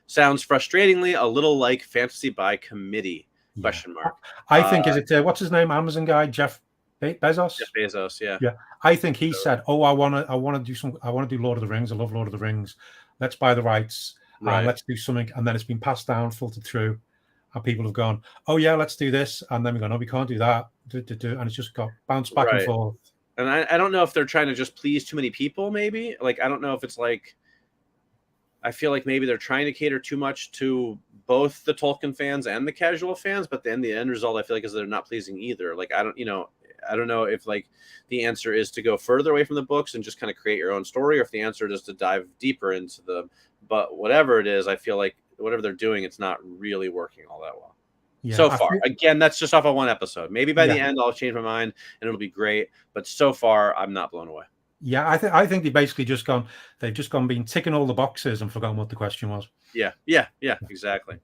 Sounds frustratingly a little like Fantasy by Committee? Question mark. I think is it what's his name? Amazon guy Jeff Bezos. Jeff Bezos, yeah. I think he said, "Oh, I want to do Lord of the Rings. I love Lord of the Rings. Let's buy the rights. Let's do something." And then it's been passed down, filtered through, and people have gone, "Oh yeah, let's do this." And then we go, "No, we can't do that." And it's just got bounced back and forth. And I don't know if they're trying to just please too many people, maybe. Like, I don't know if it's like, I feel like maybe they're trying to cater too much to both the Tolkien fans and the casual fans, but then the end result, I feel like, is they're not pleasing either. Like, I don't know if like the answer is to go further away from the books and just kind of create your own story, or if the answer is to dive deeper into but whatever it is, I feel like whatever they're doing, it's not really working all that well. So far. Again, that's just off of one episode. Maybe by the end I'll change my mind and it'll be great. But so far, I'm not blown away. Yeah, I think they've basically been ticking all the boxes and forgotten what the question was. Yeah, exactly.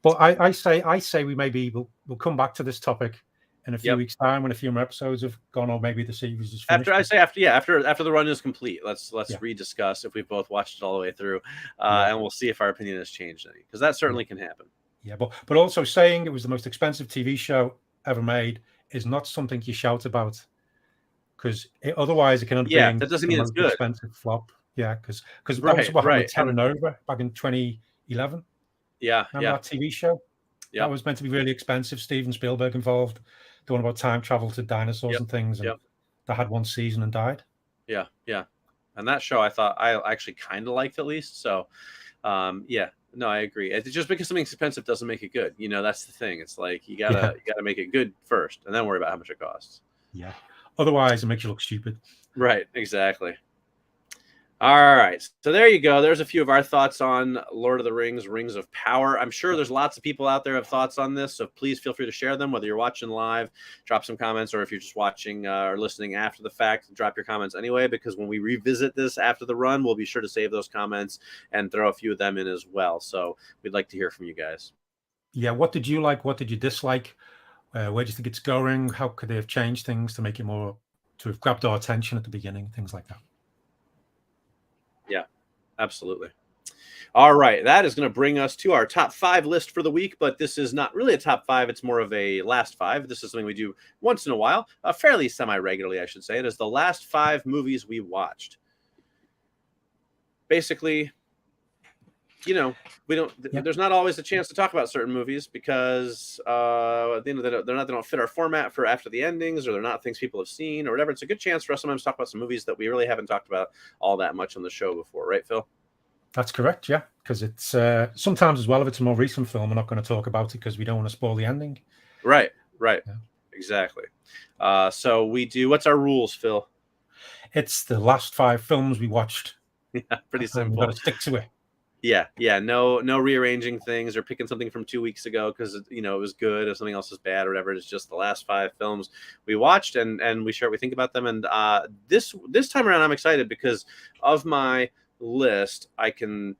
But I say we'll come back to this topic in a few weeks' time when a few more episodes have gone, or maybe the series is finished. After the run is complete, let's rediscuss if we've both watched it all the way through, and we'll see if our opinion has changed any, because that certainly can happen. Yeah, but also saying it was the most expensive TV show ever made is not something you shout about, because otherwise it can end up being that doesn't mean it's good. Expensive flop. Yeah, because that was what happened with Terra Nova back in 2011. Remember that TV show? Yeah, that was meant to be really expensive. Steven Spielberg involved, the one about time travel to dinosaurs and things, and that had one season and died. Yeah, and that show I thought I actually kind of liked, at least. So, no, I agree. It's just because something's expensive doesn't make it good. You know, that's the thing. It's like you gotta make it good first, and then worry about how much it costs. Yeah. Otherwise, it makes you look stupid. Right. Exactly. All right. So there you go. There's a few of our thoughts on Lord of the Rings, Rings of Power. I'm sure there's lots of people out there who have thoughts on this, so please feel free to share them, whether you're watching live, drop some comments, or if you're just watching or listening after the fact, drop your comments anyway, because when we revisit this after the run, we'll be sure to save those comments and throw a few of them in as well. So we'd like to hear from you guys. Yeah. What did you like? What did you dislike? Where do you think it's going? How could they have changed things to make it more, to have grabbed our attention at the beginning? Things like that. Yeah, absolutely. All right. That is going to bring us to our top 5 list for the week, but this is not really a top 5. It's more of a last 5. This is something we do once in a while, fairly semi-regularly, I should say. It is the last 5 movies we watched. Basically, you know, there's not always a chance to talk about certain movies because at the end of the day, they don't fit our format for after the endings, or they're not things people have seen or whatever. It's a good chance for us sometimes to talk about some movies that we really haven't talked about all that much on the show before, right, Phil? That's correct, yeah. Because it's sometimes as well, if it's a more recent film, we're not going to talk about it because we don't want to spoil the ending. Right, yeah. Exactly. So we do. What's our rules, Phil? It's the last 5 films we watched. Yeah, pretty simple. We've got to stick to it. Yeah. No rearranging things or picking something from 2 weeks ago because it was good or something else is bad or whatever. It's just the last 5 films we watched and we share what we think about them. And this time around, I'm excited because of my list. I can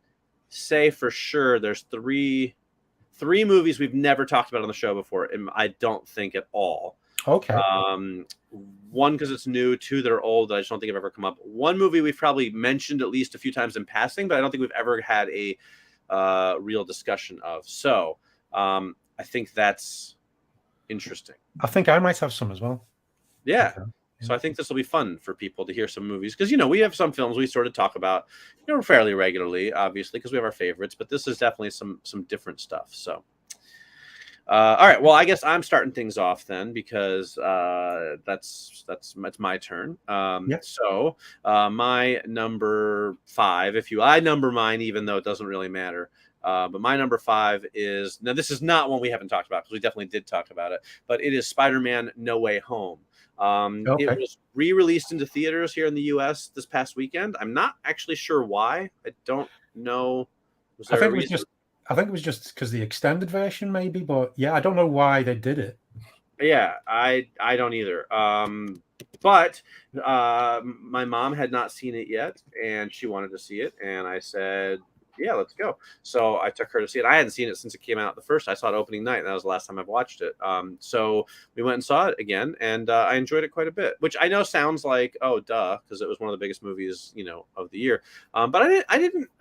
say for sure there's three movies we've never talked about on the show before. And I don't think at all. Okay. 1, because it's new. 2, that are old that I just don't think have ever come up. 1 movie we've probably mentioned at least a few times in passing, but I don't think we've ever had a real discussion of. So I think that's Interesting. I think I might have some as well. Yeah. Okay. So I think this will be fun for people to hear some movies because we have some films we sort of talk about fairly regularly, obviously because we have our favorites, but this is definitely some different stuff. So, all right, well I guess I'm starting things off then because that's my turn. So my number 5, I number mine even though it doesn't really matter. But my number 5 is now. This is not one we haven't talked about because we definitely did talk about it, but it is Spider-Man: No Way Home. It was re-released into theaters here in the U.S. this past weekend. I'm not actually sure why. I don't know. I think it was just because the extended version, maybe. But yeah, I don't know why they did it. Yeah, I don't either. But my mom had not seen it yet, and she wanted to see it, and I said, yeah, let's go. So I took her to see it. I hadn't seen it since it came out I saw it opening night, and that was the last time I've watched it. So we went and saw it again, and I enjoyed it quite a bit, which I know sounds like, oh, duh, because it was one of the biggest movies, of the year. But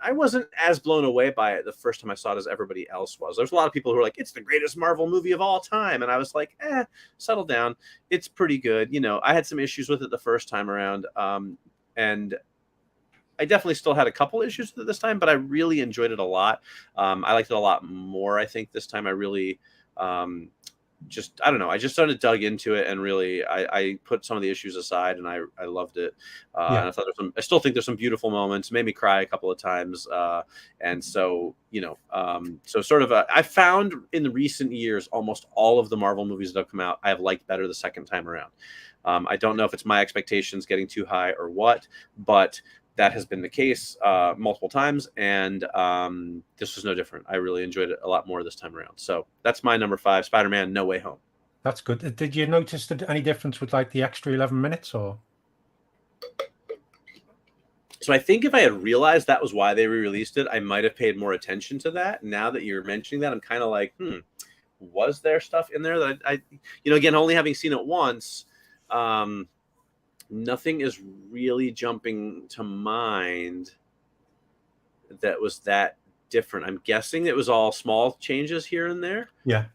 I wasn't as blown away by it the first time I saw it as everybody else was. There's a lot of people who are like, it's the greatest Marvel movie of all time. And I was like, settle down. It's pretty good. I had some issues with it the first time around. And I definitely still had a couple issues with it this time, but I really enjoyed it a lot. I liked it a lot more, I think, this time. I really I don't know. I just sort of dug into it and really I put some of the issues aside and I loved it. And I thought I still think there's some beautiful moments, made me cry a couple of times. And so, so sort of I found in the recent years, almost all of the Marvel movies that have come out, I have liked better the second time around. I don't know if it's my expectations getting too high or what, but that has been the case multiple times, and this was no different. I really enjoyed it a lot more this time around. So that's my number 5, Spider-Man: No Way Home. That's good. Did you notice any difference with like the extra 11 minutes or? So I think if I had realized that was why they re-released it, I might have paid more attention to that. Now that you're mentioning that, I'm kind of like, was there stuff in there that I again, only having seen it once, nothing is really jumping to mind that was that different. I'm guessing it was all small changes here and there. Yeah.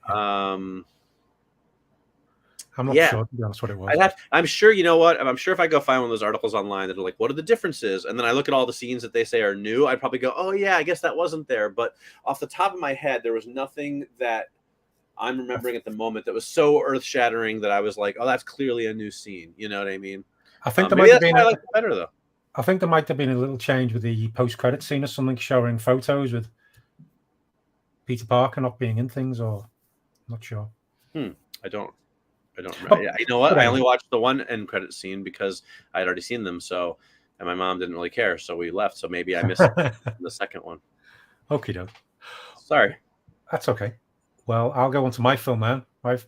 I'm not sure, to be honest, what it was. I'm sure, you know what? I'm sure if I go find one of those articles online that are like, what are the differences? And then I look at all the scenes that they say are new, I'd probably go, oh yeah, I guess that wasn't there. But off the top of my head, there was nothing that I'm remembering at the moment that was so earth-shattering that I was like, oh, that's clearly a new scene. You know what I mean? I think there might have been better though. I think there might have been a little change with the post-credit scene or something, showing photos with Peter Parker not being in things, or I'm not sure. I don't remember. You know what? I only watched the one end credit scene because I'd already seen them. So, and my mom didn't really care, so we left. So maybe I missed the second one. Okie doke. Sorry. That's okay. Well, I'll go on to my film now.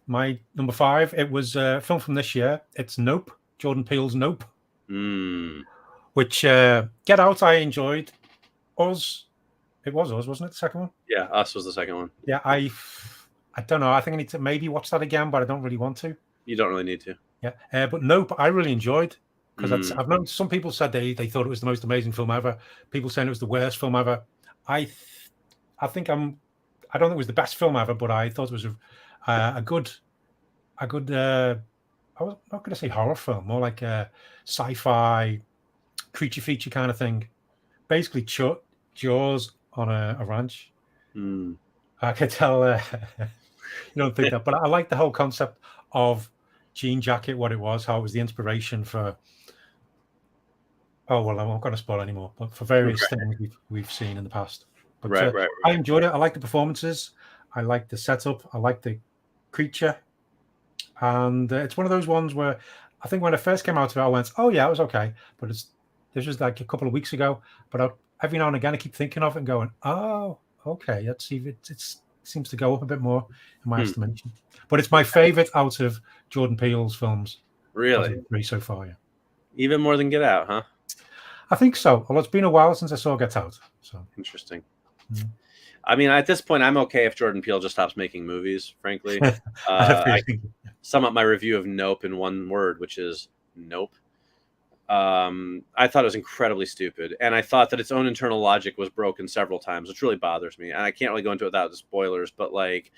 My number 5. It was a film from this year. It's Nope. Jordan Peele's Nope, which Get Out I enjoyed. Us, it was Us, wasn't it? The second one? Yeah, Us was the second one. Yeah, I don't know. I think I need to maybe watch that again, but I don't really want to. You don't really need to. Yeah, but Nope, I really enjoyed because I've known some people said they thought it was the most amazing film ever. People saying it was the worst film ever. I think I don't think it was the best film ever, but I thought it was a good. I was not going to say horror film, more like a sci-fi creature feature kind of thing. Basically, Jaws on a ranch. I could tell you don't think that, but I like the whole concept of Jean Jacket, what it was, how it was the inspiration for. Oh well, I'm not going to spoil anymore, but for various things we've seen in the past. But right. I enjoyed it. I like the performances. I like the setup. I like the creature. And it's one of those ones where I think when it first came out of it, I went, oh, yeah, it was okay. But this was like a couple of weeks ago. But every now and again, I keep thinking of it and going, oh, okay, let's see if it seems to go up a bit more in my estimation. But it's my favorite out of Jordan Peele's films. Really? 3 so far, yeah. Even more than Get Out, huh? I think so. Although it's been a while since I saw Get Out. So interesting. I mean, at this point, I'm okay if Jordan Peele just stops making movies, frankly. I sum up my review of Nope in one word, which is nope. I thought it was incredibly stupid, and I thought that its own internal logic was broken several times, which really bothers me. And I can't really go into it without the spoilers, but like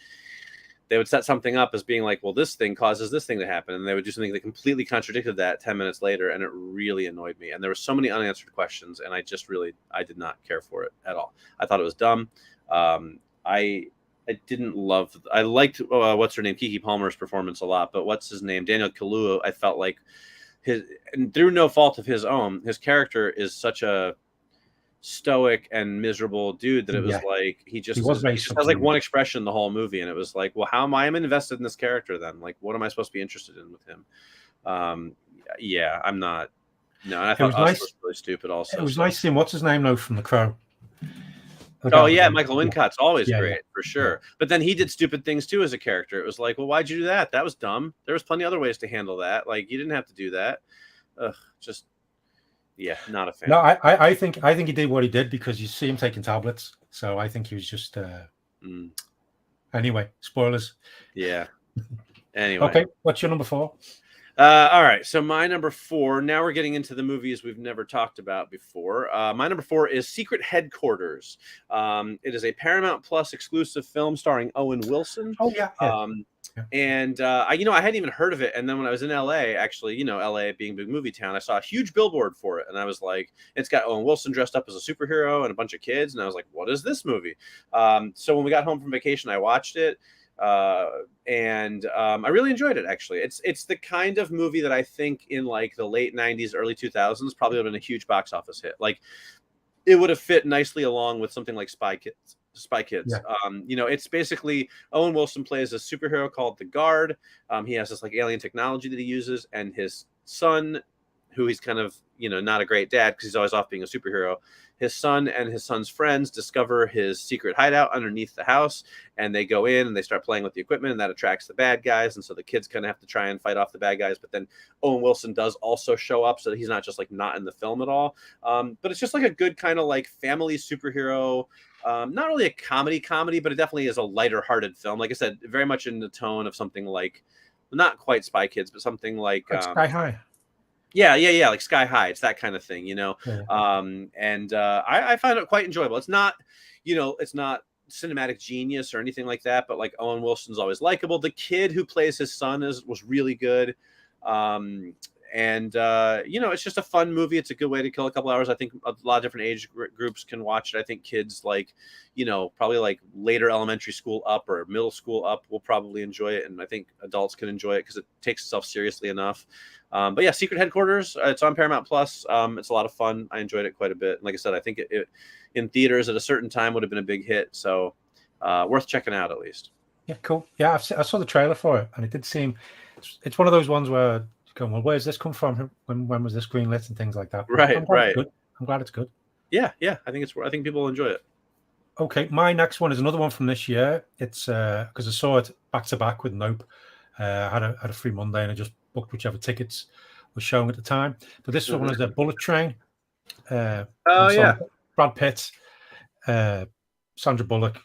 they would set something up as being like, well, this thing causes this thing to happen, and they would do something that completely contradicted that 10 minutes later, and it really annoyed me. And there were so many unanswered questions, and I did not care for it at all. I thought it was dumb. I liked what's her name, Keke Palmer's performance a lot, but what's his name, Daniel Kaluuya, I felt like and through no fault of his own, his character is such a stoic and miserable dude that it was like he just has like one expression the whole movie, and it was like, well, how am I invested in this character then? Like, what am I supposed to be interested in with him? Yeah, I'm not. No, and I thought Us was really stupid. Also, it was nice seeing what's his name though from The Crow. Oh yeah, Michael Wincott's always great for sure. Yeah. But then he did stupid things too as a character. It was like, well, why'd you do that? That was dumb. There was plenty of other ways to handle that. Like, you didn't have to do that. Just. Yeah, not a fan. No, I think he did what he did because you see him taking tablets. So I think he was just. Anyway, spoilers. Yeah. Anyway. Okay, what's your number 4? All right, so my number 4. Now we're getting into the movies we've never talked about before. My number 4 is Secret Headquarters. It is a Paramount Plus exclusive film starring Owen Wilson. Oh yeah. And I hadn't even heard of it, and then when I was in LA, actually, LA being a big movie town, I saw a huge billboard for it, and I was like, it's got Owen Wilson dressed up as a superhero and a bunch of kids, and I was like, what is this movie? So when we got home from vacation, I watched it, and I really enjoyed it. Actually, it's the kind of movie that I think in like the late 90s, early 2000s probably would have been a huge box office hit. Like, it would have fit nicely along with something like Spy Kids. Yeah. It's basically Owen Wilson plays a superhero called the Guard. He has this like alien technology that he uses, and his son, who he's kind of not a great dad because he's always off being a superhero. His son and his son's friends discover his secret hideout underneath the house, and they go in and they start playing with the equipment, and that attracts the bad guys. And so the kids kind of have to try and fight off the bad guys. But then Owen Wilson does also show up, so that he's not just like not in the film at all. But it's just like a good kind of like family superhero. Not really a comedy, but it definitely is a lighter-hearted film. Like I said, very much in the tone of something like, not quite Spy Kids, but something like Sky High. Yeah, like Sky High. It's that kind of thing, Yeah. I find it quite enjoyable. It's not, it's not cinematic genius or anything like that, but like Owen Wilson's always likable. The kid who plays his son was really good. It's just a fun movie. It's a good way to kill a couple hours. I think a lot of different age groups can watch it. I think kids like, probably like later elementary school up or middle school up will probably enjoy it. And I think adults can enjoy it because it takes itself seriously enough. But yeah, Secret Headquarters, it's on Paramount Plus. It's a lot of fun. I enjoyed it quite a bit. And like I said, I think it in theaters at a certain time would have been a big hit. So worth checking out at least. Yeah, cool. Yeah, I saw the trailer for it, and it did seem it's one of those ones where going, well, where's this come from? When was this greenlit and things like that? Right. I'm glad it's good. Yeah. I think people will enjoy it. Okay, my next one is another one from this year. It's because I saw it back to back with Nope. I had a free Monday, and I just booked whichever tickets were showing at the time. But this one is a Bullet Train. Brad Pitt, Sandra Bullock,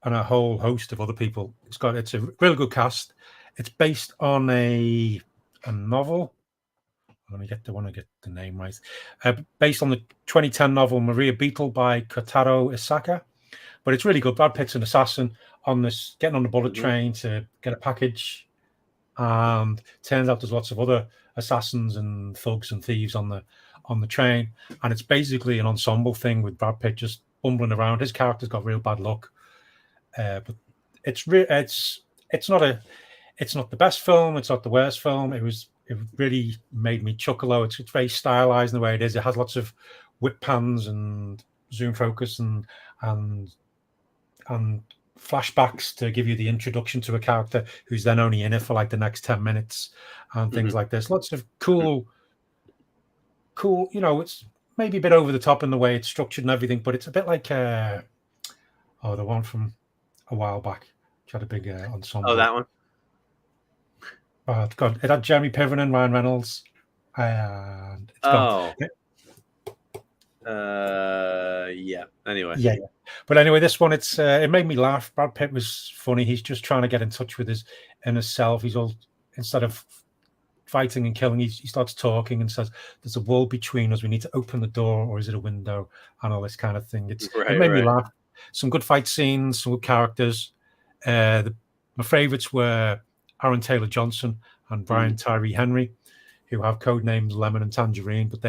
and a whole host of other people. It's a really good cast. It's based on a novel. I want to get the name right. Based on the 2010 novel Maria Beetle by Kotaro Isaka. But it's really good. Brad Pitt's an assassin getting on the bullet train to get a package. And turns out there's lots of other assassins and thugs and thieves on the train. And it's basically an ensemble thing with Brad Pitt just bumbling around. His character's got real bad luck. But it's not the best film. It's not the worst film. It really made me chuckle. Though it's very stylized in the way it is. It has lots of whip pans and zoom focus and flashbacks to give you the introduction to a character who's then only in it for like the next 10 minutes and things like this. Lots of cool. It's maybe a bit over the top in the way it's structured and everything, but it's a bit like the one from a while back. Which had a big ensemble. Oh, that one. Oh God! It had Jeremy Piven and Ryan Reynolds. And it's gone. Yeah. Anyway. Yeah. But anyway, this one, it made me laugh. Brad Pitt was funny. He's just trying to get in touch with his inner self. He's all, instead of fighting and killing, he starts talking and says, "There's a wall between us. We need to open the door, or is it a window?" And all this kind of thing. It made me laugh. Some good fight scenes, some good characters. My My favorites were Aaron Taylor Johnson and Brian Tyree Henry, who have code names Lemon and Tangerine, but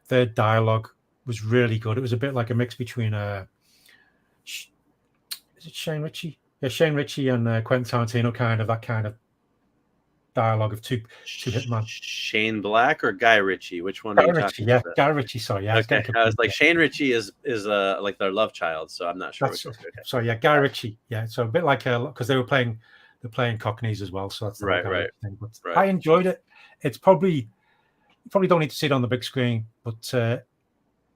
their dialogue was really good. It was a bit like a mix between is it Shane Ritchie? Yeah, Shane Ritchie and Quentin Tarantino, that kind of dialogue of two hitmen. Shane Black or Guy Ritchie? Which one? Guy are you Ritchie, talking yeah, about? Guy Ritchie. Sorry, yeah. Okay, I was like Shane Ritchie is like their love child, so I'm not sure. Okay. So yeah, Guy Ritchie. Yeah, so a bit like because they're playing Cockneys as well, so that's the right. thing. But Right. I enjoyed it. It's you probably don't need to see it on the big screen, but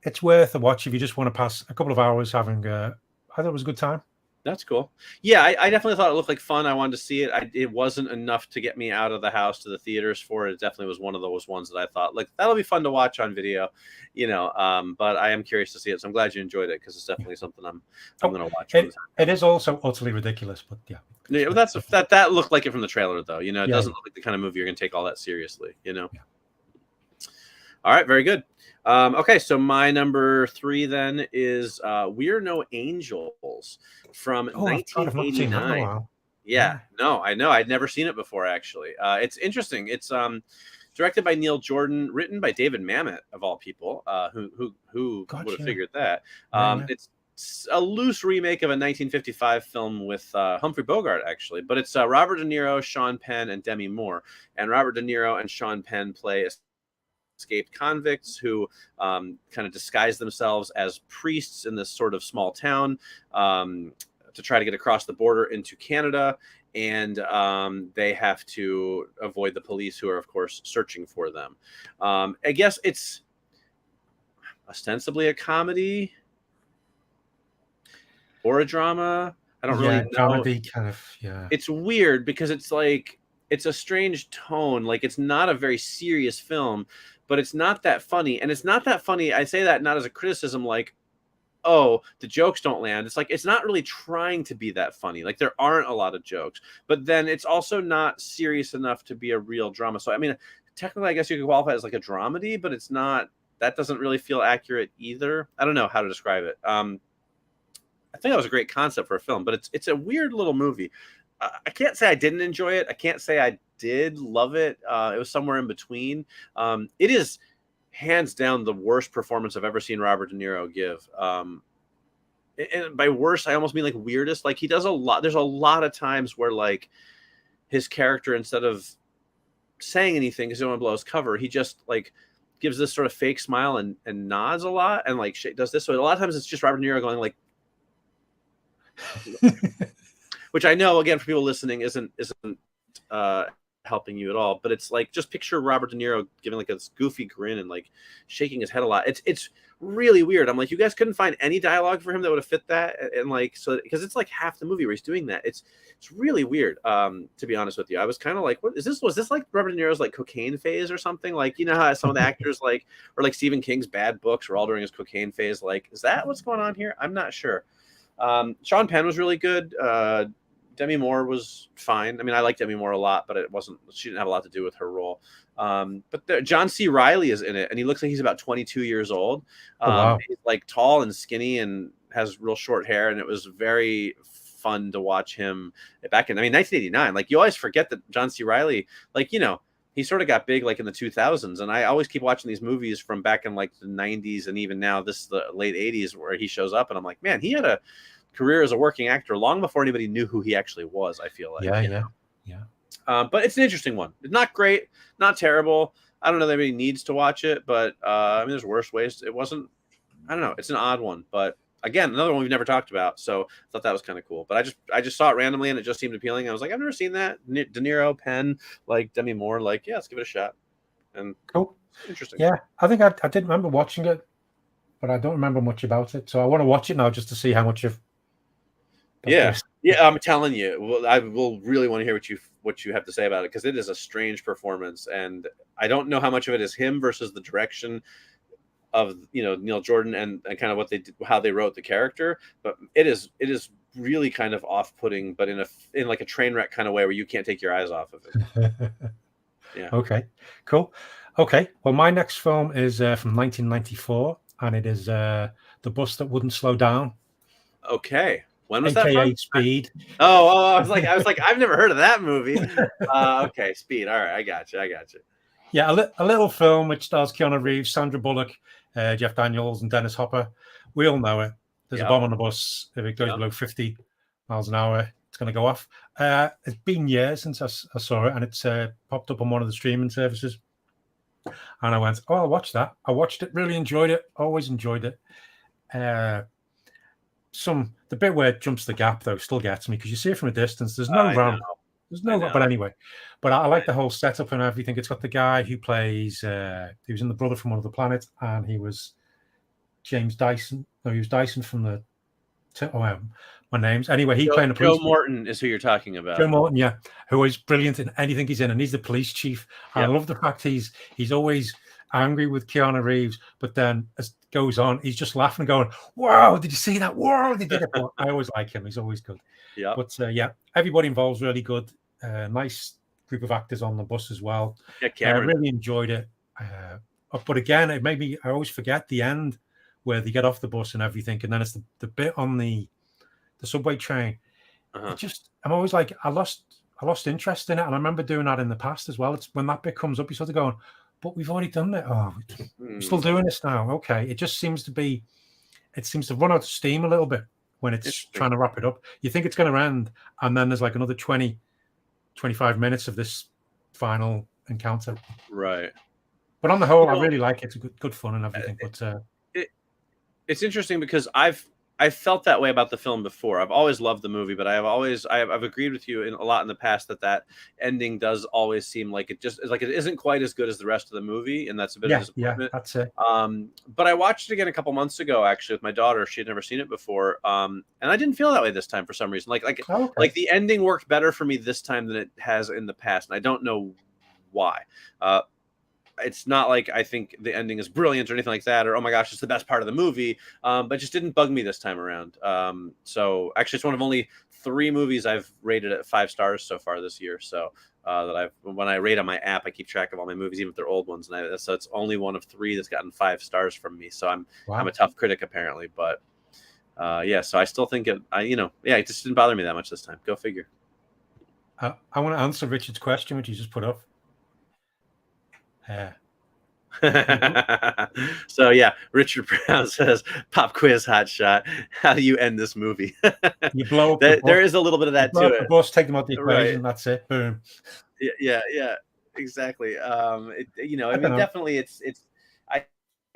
it's worth a watch if you just want to pass a couple of hours having. I thought it was a good time. That's cool. Yeah, I definitely thought it looked like fun. I wanted to see it. It wasn't enough to get me out of the house to the theaters for it. It definitely was one of those ones that I thought, like, that'll be fun to watch on video, but I am curious to see it. So I'm glad you enjoyed it because it's definitely something I'm going to watch. It is also utterly ridiculous, but yeah. Yeah, but that looked like it from the trailer, though. It doesn't look like the kind of movie you're going to take all that seriously, Yeah. All right, very good. Okay, so my number 3 then is We're No Angels from 1989. Yeah, no, I know. I'd never seen it before, actually. It's interesting. It's directed by Neil Jordan, written by David Mamet, of all people. Who would have figured that? It's a loose remake of a 1955 film with Humphrey Bogart, actually. But it's Robert De Niro, Sean Penn, and Demi Moore. And Robert De Niro and Sean Penn play escaped convicts who kind of disguise themselves as priests in this sort of small town to try to get across the border into Canada. And they have to avoid the police, who are, of course, searching for them. I guess it's ostensibly a comedy or a drama. I don't really know. Comedy kind of, yeah. It's weird because it's like, it's a strange tone. Like, it's not a very serious film, but it's not that funny. And it's not that funny. I say that not as a criticism, like, oh, the jokes don't land. It's like, it's not really trying to be that funny. Like, there aren't a lot of jokes, but then it's also not serious enough to be a real drama. So, I mean, technically, I guess you could qualify it as like a dramedy, but it's not, that doesn't really feel accurate either. I don't know how to describe it. I think that was a great concept for a film, but it's a weird little movie. I can't say I didn't enjoy it. I can't say I did love it. It was somewhere in between. It is hands down the worst performance I've ever seen Robert De Niro give. And by worst, I almost mean like weirdest. Like, he does a lot. There's a lot of times where, like, his character, instead of saying anything because he don't want to blow his cover, he just like gives this sort of fake smile and nods a lot and like does this. So a lot of times it's just Robert De Niro going like, which I know, again, for people listening, isn't helping you at all. But it's like, just picture Robert De Niro giving like this goofy grin and like shaking his head a lot. It's really weird. I'm like, you guys couldn't find any dialogue for him that would have fit that, and like, so because it's like half the movie where he's doing that. It's really weird. To be honest with you, I was kind of like, what is this? Was this like Robert De Niro's like cocaine phase or something? Like, you know how some of the actors like, or like Stephen King's Bad Books were all during his cocaine phase. Like, is that what's going on here? I'm not sure. Sean Penn was really good. Demi Moore was fine. I mean, I like Demi Moore a lot, but she didn't have a lot to do with her role. But John C. Reilly is in it, and he looks like he's about 22 years old. Wow. He's like tall and skinny and has real short hair, and it was very fun to watch him back in, 1989. Like, you always forget that John C. Reilly, like, he sort of got big like in the 2000s, and I always keep watching these movies from back in like the 90s, and even now this is the late 80s where he shows up, and I'm like, man, he had a career as a working actor long before anybody knew who he actually was. I feel like, yeah. But it's an interesting one. It's not great, not terrible. I don't know that anybody needs to watch it, but there's worse ways. It wasn't. I don't know. It's an odd one, but again, another one we've never talked about. So I thought that was kind of cool. But I just saw it randomly, and it just seemed appealing. I was like, I've never seen that. De Niro, Penn, like Demi Moore, like, yeah, let's give it a shot. And cool, interesting. Yeah, I think I did remember watching it, but I don't remember much about it. So I want to watch it now just to see how much of. Yeah, I'm telling you. Well, I will really want to hear what you have to say about it, because it is a strange performance, and I don't know how much of it is him versus the direction of Neil Jordan and kind of what they did, how they wrote the character. But it is really kind of off-putting, but in like a train wreck kind of way where you can't take your eyes off of it. Yeah. Okay. Cool. Okay. Well, my next film is from 1994, and it is The Bus That Wouldn't Slow Down. Okay. When was that AKA from? Speed. I was like, I've never heard of that movie. Okay, Speed. All right, I got you. Yeah, a little film which stars Keanu Reeves, Sandra Bullock, Jeff Daniels, and Dennis Hopper. We all know it. There's a bomb on the bus. If it goes below 50 miles an hour, it's going to go off. It's been years since I saw it, and it's popped up on one of the streaming services. And I went, oh, I'll watch that. I watched it, really enjoyed it, always enjoyed it. The bit where it jumps the gap, though, still gets me because you see it from a distance. There's no ramp. There's no, but anyway. But I like the whole setup and everything. It's got the guy who plays, he was in The Brother from Another Planet, and he was James Dyson. No, he was Dyson from the, my name's. Anyway, he playing a police. Joe Morton is who you're talking about. Joe Morton, yeah, who is brilliant in anything he's in, and he's the police chief. And I love the fact he's always angry with Keanu Reeves, but then as it goes on, he's just laughing and going, "Wow, did you see that? Wow, they did it!" I always like him; he's always good. Yeah, but everybody involved's really good. Nice group of actors on the bus as well. Yeah, Cameron. I really enjoyed it. But again, it made me. I always forget the end where they get off the bus and everything, and then it's the bit on the subway train. It just, I'm always like, I lost interest in it, and I remember doing that in the past as well. It's when that bit comes up, you sort of going, but we've already done it. Oh, we're still doing this now. Okay, it just seems to be, it seems to run out of steam a little bit when it's trying to wrap it up. You think it's going to end, and then there's like another 20, 25 minutes of this final encounter. Right. But on the whole, I really like it. It's good fun and everything. But it's interesting because I've felt that way about the film before. I've always loved the movie, but I've agreed with you a lot in the past that ending does always seem like it just is like it isn't quite as good as the rest of the movie, and that's a bit of a disappointment. Yeah, that's it. But I watched it again a couple months ago actually with my daughter. She had never seen it before, and I didn't feel that way this time for some reason. Like the ending worked better for me this time than it has in the past, and I don't know why. It's not like I think the ending is brilliant or anything like that, or oh my gosh, it's the best part of the movie. But it just didn't bug me this time around. So actually, it's one of only 3 movies I've rated at 5 stars so far this year. So when I rate on my app, I keep track of all my movies, even if they're old ones, and so it's only one of 3 that's gotten 5 stars from me. So I'm a tough critic apparently, but so I still think it just didn't bother me that much this time. Go figure. I want to answer Richard's question, which he just put up. So Richard Brown says, "Pop quiz, hot shot. How do you end this movie?" You blow up. There is a little bit of that to it. The boss, take them out the equation. Right. That's it. Boom. Yeah, exactly. Definitely, it's. I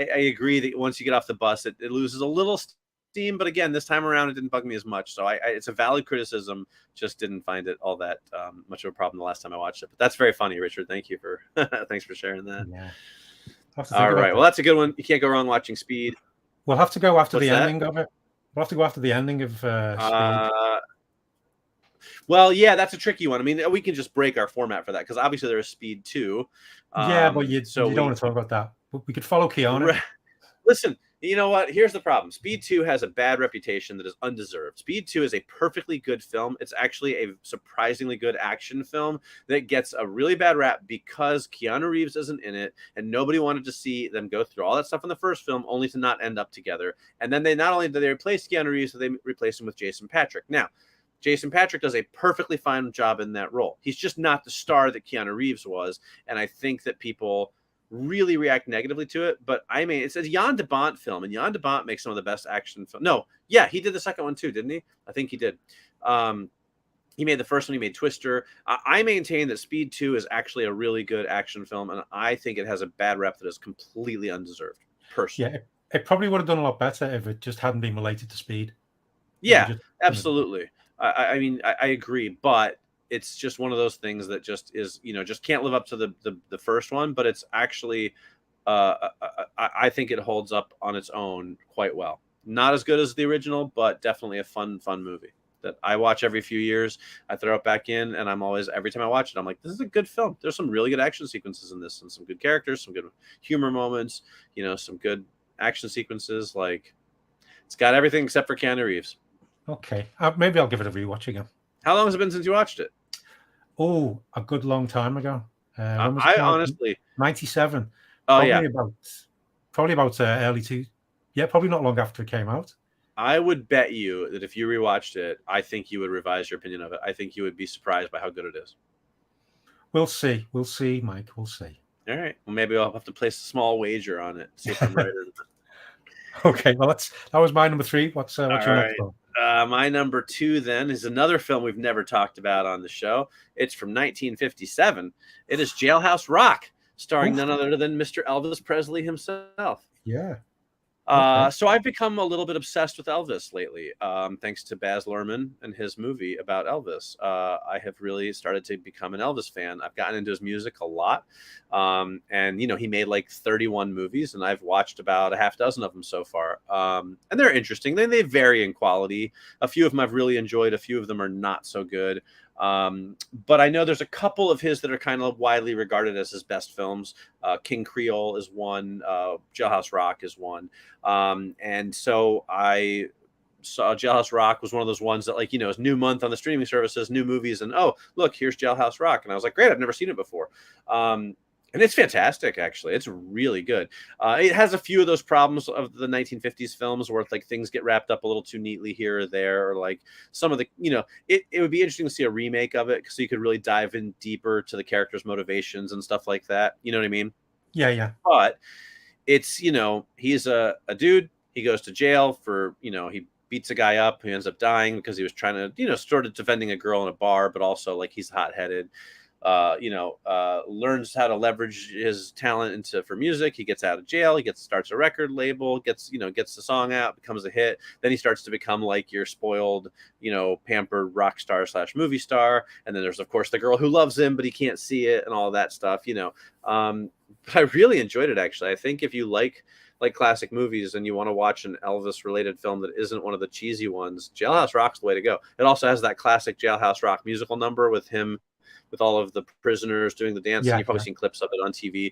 agree that once you get off the bus, it loses a little steam. But again, this time around, it didn't bug me as much. So it's a valid criticism. Just didn't find it all that much of a problem the last time I watched it. But that's very funny, Richard. Thank you for thanks for sharing that. Yeah. All right. Well, that's a good one. You can't go wrong watching Speed. We'll have to go after the ending of it. We'll have to go after the ending of Speed. Well, yeah, that's a tricky one. I mean, we can just break our format for that because obviously there is Speed 2. But you don't want to talk about that. We could follow Keanu. Right. Listen, you know what? Here's the problem. Speed 2 has a bad reputation that is undeserved. Speed 2 is a perfectly good film. It's actually a surprisingly good action film that gets a really bad rap because Keanu Reeves isn't in it, and nobody wanted to see them go through all that stuff in the first film only to not end up together. And then they not only did they replace Keanu Reeves, so they replaced him with Jason Patric. Now, Jason Patric does a perfectly fine job in that role. He's just not the star that Keanu Reeves was, and I think that people really react negatively to it. But I mean, it's a Jan de Bont film, and Jan de Bont makes some of the best action film. No, yeah, he did the second one too, didn't he? I think he did. He made the first one. He made Twister. I maintain that Speed 2 is actually a really good action film, and I think it has a bad rep that is completely undeserved. Personally, yeah, it probably would have done a lot better if it just hadn't been related to Speed. Yeah, absolutely. I mean, I agree, but it's just one of those things that just is, just can't live up to the first one, but it's actually, I think it holds up on its own quite well. Not as good as the original, but definitely a fun movie that I watch every few years. I throw it back in, and every time I watch it, I'm like, this is a good film. There's some really good action sequences in this, and some good characters, some good humor moments, some good action sequences. Like, it's got everything except for Keanu Reeves. Okay, maybe I'll give it a rewatch again. How long has it been since you watched it? Oh, a good long time ago. I honestly 97. Oh, probably about early 2. Yeah, probably not long after it came out. I would bet you that if you rewatched it, I think you would revise your opinion of it. I think you would be surprised by how good it is. We'll see. We'll see, Mike. We'll see. All right. Well, maybe I'll have to place a small wager on it. See if I'm right or not. Okay. Well, that was my number 3. What's your next film? My number 2 then is another film we've never talked about on the show. It's from 1957. It is Jailhouse Rock, starring none other than Mr. Elvis Presley himself. Yeah. So I've become a little bit obsessed with Elvis lately, thanks to Baz Luhrmann and his movie about Elvis. I have really started to become an Elvis fan. I've gotten into his music a lot. And, he made like 31 movies, and I've watched about a half dozen of them so far. And they're interesting. They vary in quality. A few of them I've really enjoyed. A few of them are not so good. But I know there's a couple of his that are kind of widely regarded as his best films. King Creole is one. Jailhouse Rock is one. And so I saw Jailhouse Rock was one of those ones that, like, it's new month on the streaming services, new movies, and oh, look, here's Jailhouse Rock. And I was like, great, I've never seen it before. And it's fantastic, actually. It's really good. It has a few of those problems of the 1950s films where like things get wrapped up a little too neatly here or there, or like some of the, it would be interesting to see a remake of it so you could really dive in deeper to the characters' motivations and stuff like that. You know what I mean? Yeah. But it's, he's a dude. He goes to jail for, he beats a guy up. He ends up dying because he was trying to, sort of defending a girl in a bar, but also like he's hot-headed. Learns how to leverage his talent for music. He gets out of jail. He starts a record label, gets the song out, becomes a hit. Then he starts to become like your spoiled, pampered rock star / movie star. And then there's, of course, the girl who loves him, but he can't see it and all that stuff, But I really enjoyed it, actually. I think if you like classic movies and you want to watch an Elvis related film that isn't one of the cheesy ones, Jailhouse Rock's the way to go. It also has that classic Jailhouse Rock musical number with him, with all of the prisoners doing the dance. And you've probably seen clips of it on TV.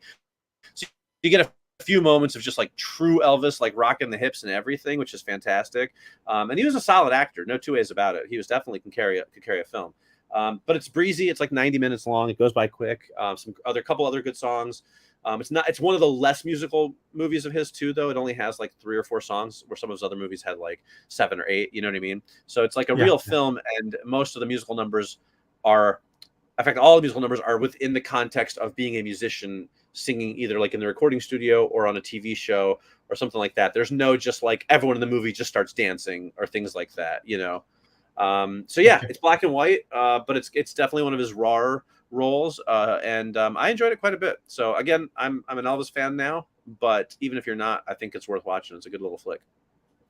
So you get a few moments of just like true Elvis, like rocking the hips and everything, which is fantastic. And he was a solid actor. No two ways about it. He was definitely could carry a film. But it's breezy. It's like 90 minutes long. It goes by quick. Couple other good songs. It's one of the less musical movies of his too, though. It only has like 3 or 4 songs, where some of his other movies had like 7 or 8. You know what I mean? So it's like a real film, and most of the musical numbers are, in fact, all the musical numbers are within the context of being a musician singing either like in the recording studio or on a TV show or something like that. There's no just like everyone in the movie just starts dancing or things like that, So yeah, it's black and white, but it's definitely one of his rawer roles, and I enjoyed it quite a bit. So again, I'm an Elvis fan now, but even if you're not, I think it's worth watching. It's a good little flick.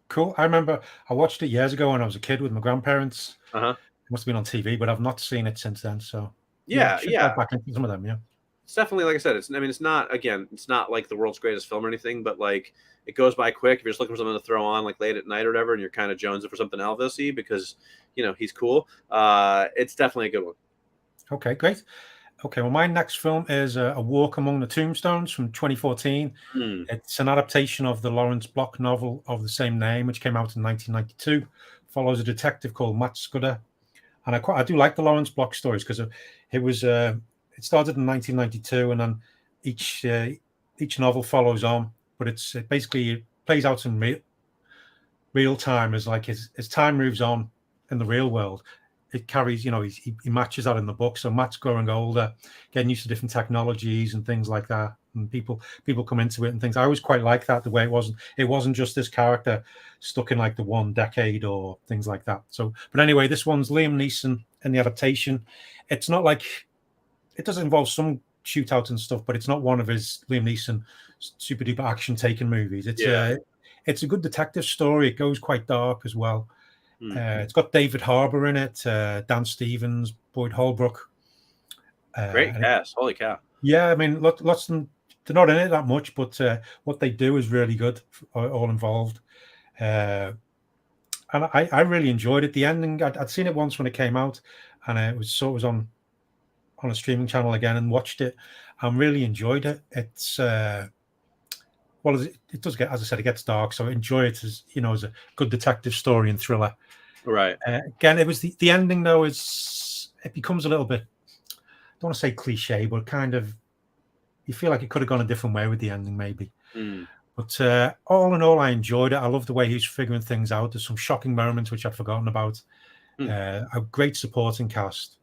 Cool. I remember I watched it years ago when I was a kid with my grandparents. It must have been on TV, but I've not seen it since then. So yeah. Back into some of them, yeah. It's definitely, like I said, it's not like the world's greatest film or anything, but like it goes by quick. If you're just looking for something to throw on like late at night or whatever, and you're kind of jonesing for something Elvis-y because he's cool, it's definitely a good one. Okay, great. Okay, well, my next film is A Walk Among the Tombstones from 2014. It's an adaptation of the Lawrence Block novel of the same name, which came out in 1992. Follows a detective called Matt Scudder. And I do like the Lawrence Block stories because it started in 1992, and then each novel follows on, but it basically plays out in real time as like as time moves on in the real world. It carries, he matches that in the book. So Matt's growing older, getting used to different technologies and things like that. And people come into it and things. I always quite like that, the way it wasn't just this character stuck in like the one decade or things like that. So, but anyway, this one's Liam Neeson in the adaptation. It's not like, it does involve some shootout and stuff, but it's not one of his Liam Neeson super duper action taken movies. It's a good detective story. It goes quite dark as well. It's got David Harbour in it, Dan Stevens, Boyd Holbrook. Great cast. Holy cow. Yeah, I mean, lots of them, they're not in it that much, but what they do is really good, all involved. And I really enjoyed it. The ending, I'd seen it once when it came out, and it was on a streaming channel again and watched it. and really enjoyed it. It's well, it does get, as I said, it gets dark, so enjoy it as as a good detective story and thriller. Right. Again, it was the ending though. It becomes a little bit, I don't want to say cliche, but kind of you feel like it could have gone a different way with the ending, maybe. But all in all, I enjoyed it. I love the way he's figuring things out. There's some shocking moments which I'd forgotten about. A great supporting cast.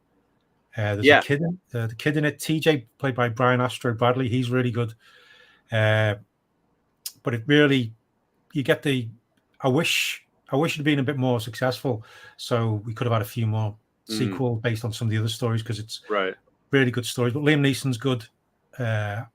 There's a kid, the kid in it, TJ, played by Brian Astro Bradley. He's really good. But it really, you get the. I wish it had been a bit more successful, so we could have had a few more sequels based on some of the other stories, because it's really good stories. But Liam Neeson's good, and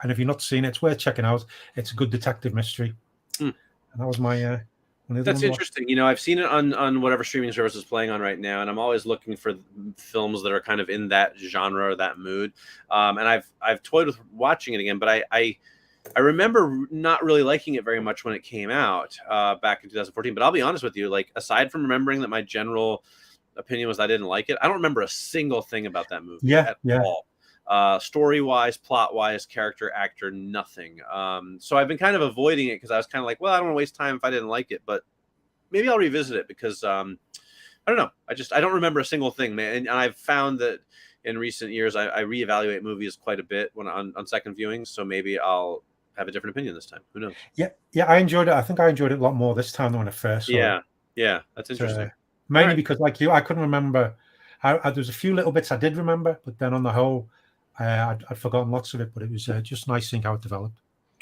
if you've not seen it, it's worth checking out. It's a good detective mystery. And that was my. That's interesting. You know, I've seen it on whatever streaming service is playing on right now, and I'm always looking for films that are kind of in that genre or that mood. And I've toyed with watching it again, but I remember not really liking it very much when it came out back in 2014. But I'll be honest with you, like, aside from remembering that my general opinion was I didn't like it, I don't remember a single thing about that movie at all. Story-wise, plot-wise, character, actor, nothing. So I've been kind of avoiding it because I was kind of like, well, I don't want to waste time if I didn't like it, but maybe I'll revisit it because I don't know. I don't remember a single thing, man. And I've found that in recent years, I reevaluate movies quite a bit when on second viewings. So maybe I'll have a different opinion this time. Who knows? Yeah, I enjoyed it. I think I enjoyed it a lot more this time than when I first saw it. Yeah, that's interesting. Mainly because, like you, I couldn't remember. There was a few little bits I did remember, but then on the whole, I'd forgotten lots of it. But it was just nice seeing how it developed.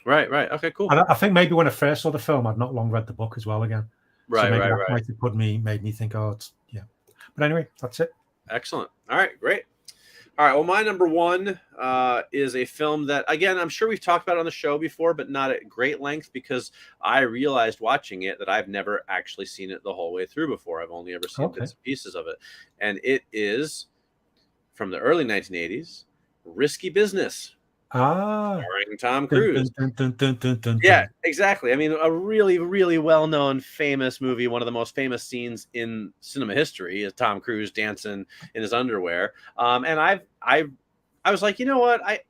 Right. Okay, cool. And I think maybe when I first saw the film, I'd not long read the book as well again. Right. Might have made me think, yeah. But anyway, that's it. Excellent. All right, great. All right, well, my number one is a film that, again, I'm sure we've talked about on the show before, but not at great length, because I realized watching it that I've never actually seen it the whole way through before. I've only ever seen bits and pieces of it. And it is from the early 1980s, Risky Business. Starring Tom Cruise. Yeah, exactly. I mean, a really, really well-known, famous movie. One of the most famous scenes in cinema history is Tom Cruise dancing in his underwear. And I was like, you know what? I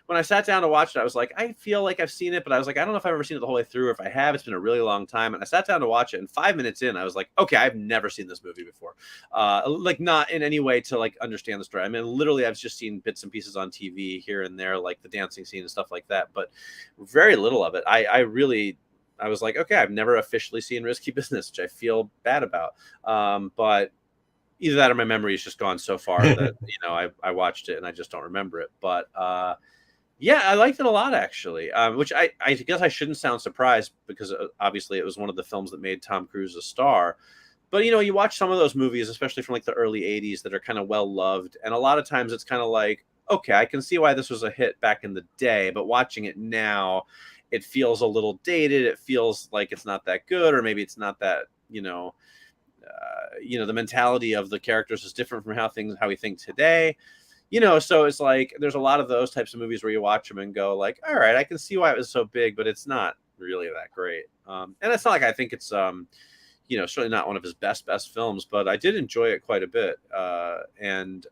when I sat down to watch it, I was like, I feel like I've seen it, but I was like, I don't know if I've ever seen it the whole way through, or if I have. It's been a really long time. And I sat down to watch it, and 5 minutes in, I was like, okay, I've never seen this movie before. Like, not in any way to like understand the story. I mean, literally, I've just seen bits and pieces on TV here and there, like the dancing scene and stuff like that, but very little of it. I was like, okay, I've never officially seen Risky Business, which I feel bad about. But either that or my memory has just gone so far that, you know, I watched it and I just don't remember it. But yeah, I liked it a lot, actually, which I guess I shouldn't sound surprised, because obviously it was one of the films that made Tom Cruise a star. But, you know, you watch some of those movies, especially from like the early 80s, that are kind of well loved. And a lot of times it's kind of like, okay, I can see why this was a hit back in the day, but watching it now, it feels a little dated. It feels like it's not that good, or maybe it's not that, you know, the mentality of the characters is different from how we think today. You know, so it's like there's a lot of those types of movies where you watch them and go like, all right, I can see why it was so big, but it's not really that great. And it's not like I think it's, you know, certainly not one of his best films, but I did enjoy it quite a bit. And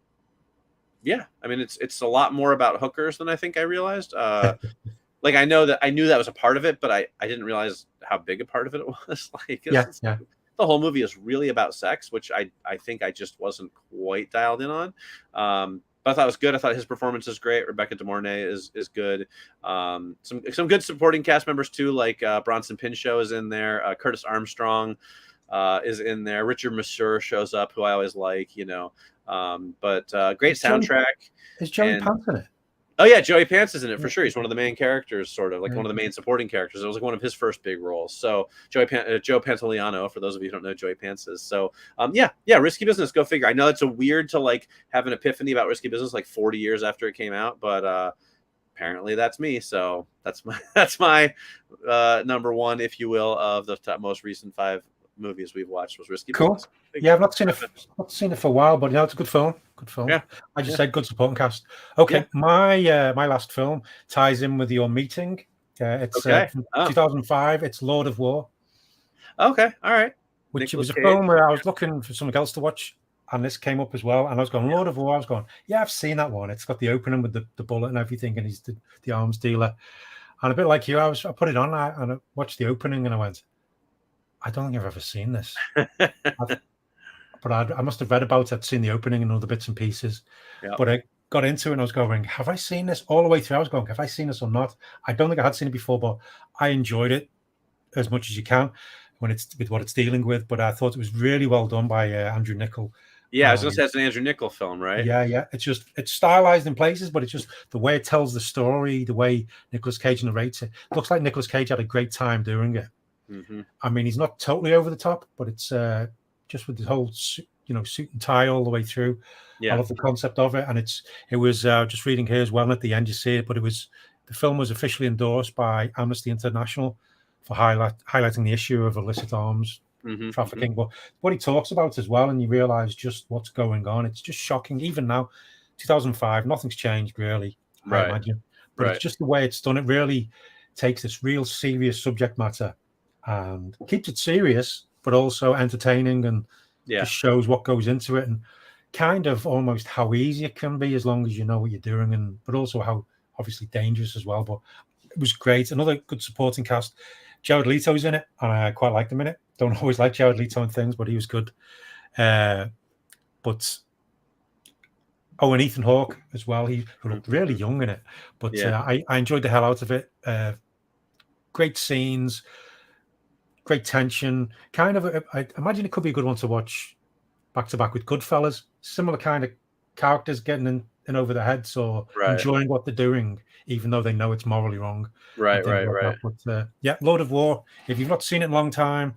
yeah, I mean, it's a lot more about hookers than I think I realized. Like, I knew that was a part of it, but I didn't realize how big a part of it was. Like, the whole movie is really about sex, which I think I just wasn't quite dialed in on. But I thought it was good. I thought his performance is great. Rebecca De Mornay is good. Some good supporting cast members too, like Bronson Pinchot is in there. Curtis Armstrong is in there. Richard Masur shows up, who I always like, you know. But great soundtrack. Is Joey Pants in it? Oh yeah, Joey Pants is in it for sure. He's one of the main characters, sort of like one of the main supporting characters. It was like one of his first big roles. So Joe Pantoliano, for those of you who don't know, Joey Pants is. So yeah, Risky Business. Go figure. I know it's a weird to like have an epiphany about Risky Business like 40 years after it came out, but apparently that's me. So that's my number one, if you will, of the most recent 5 movies we've watched was Risky Business. Yeah, I've not seen it for a while, but it's a good film. Yeah, I just said good supporting cast. Okay, my last film ties in with your meeting. It's 2005. It's Lord of War. Okay, all right. Which was a film where I was looking for something else to watch, and this came up as well. And I was going, Lord of War. I was going, yeah, I've seen that one. It's got the opening with the bullet and everything, and he's the arms dealer. And a bit like you, I put it on and I watched the opening, and I went, I don't think I've ever seen this. But I must have read about it, seen the opening and other bits and pieces. Yep. But got into it and I was going, have I seen this all the way through? I was going, have I seen this or not? I don't think I had seen it before, but I enjoyed it as much as you can when it's with what it's dealing with. But I thought it was really well done by Andrew Niccol. Yeah, I was gonna say it's an Andrew Niccol film, right? Yeah. It's stylized in places, but it's just the way it tells the story, the way Nicolas Cage narrates it. Looks like Nicolas Cage had a great time doing it. Mm-hmm. I mean, he's not totally over the top, but it's just with the whole suit and tie all the way through. Yeah. I love the concept of it, and it was just reading here as well. And at the end, you see it, but the film was officially endorsed by Amnesty International for highlighting the issue of illicit arms trafficking. But what he talks about as well, and you realize just what's going on. It's just shocking. Even now, 2005, nothing's changed really. Right. I imagine, but it's just the way it's done. It really takes this real serious subject matter and keeps it serious, but also entertaining, and just shows what goes into it, and kind of almost how easy it can be as long as you know what you're doing, but also how obviously dangerous as well. But it was great. Another good supporting cast. Jared Leto's in it, and I quite liked him in it. Don't always like Jared Leto and things, but he was good. And Ethan Hawke as well. He looked really young in it, but I enjoyed the hell out of it. Great scenes, great tension. Kind of, I imagine it could be a good one to watch back to back with Goodfellas. Similar kind of characters getting in over their heads or enjoying what they're doing, even though they know it's morally wrong. Right. But Lord of War. If you've not seen it in a long time,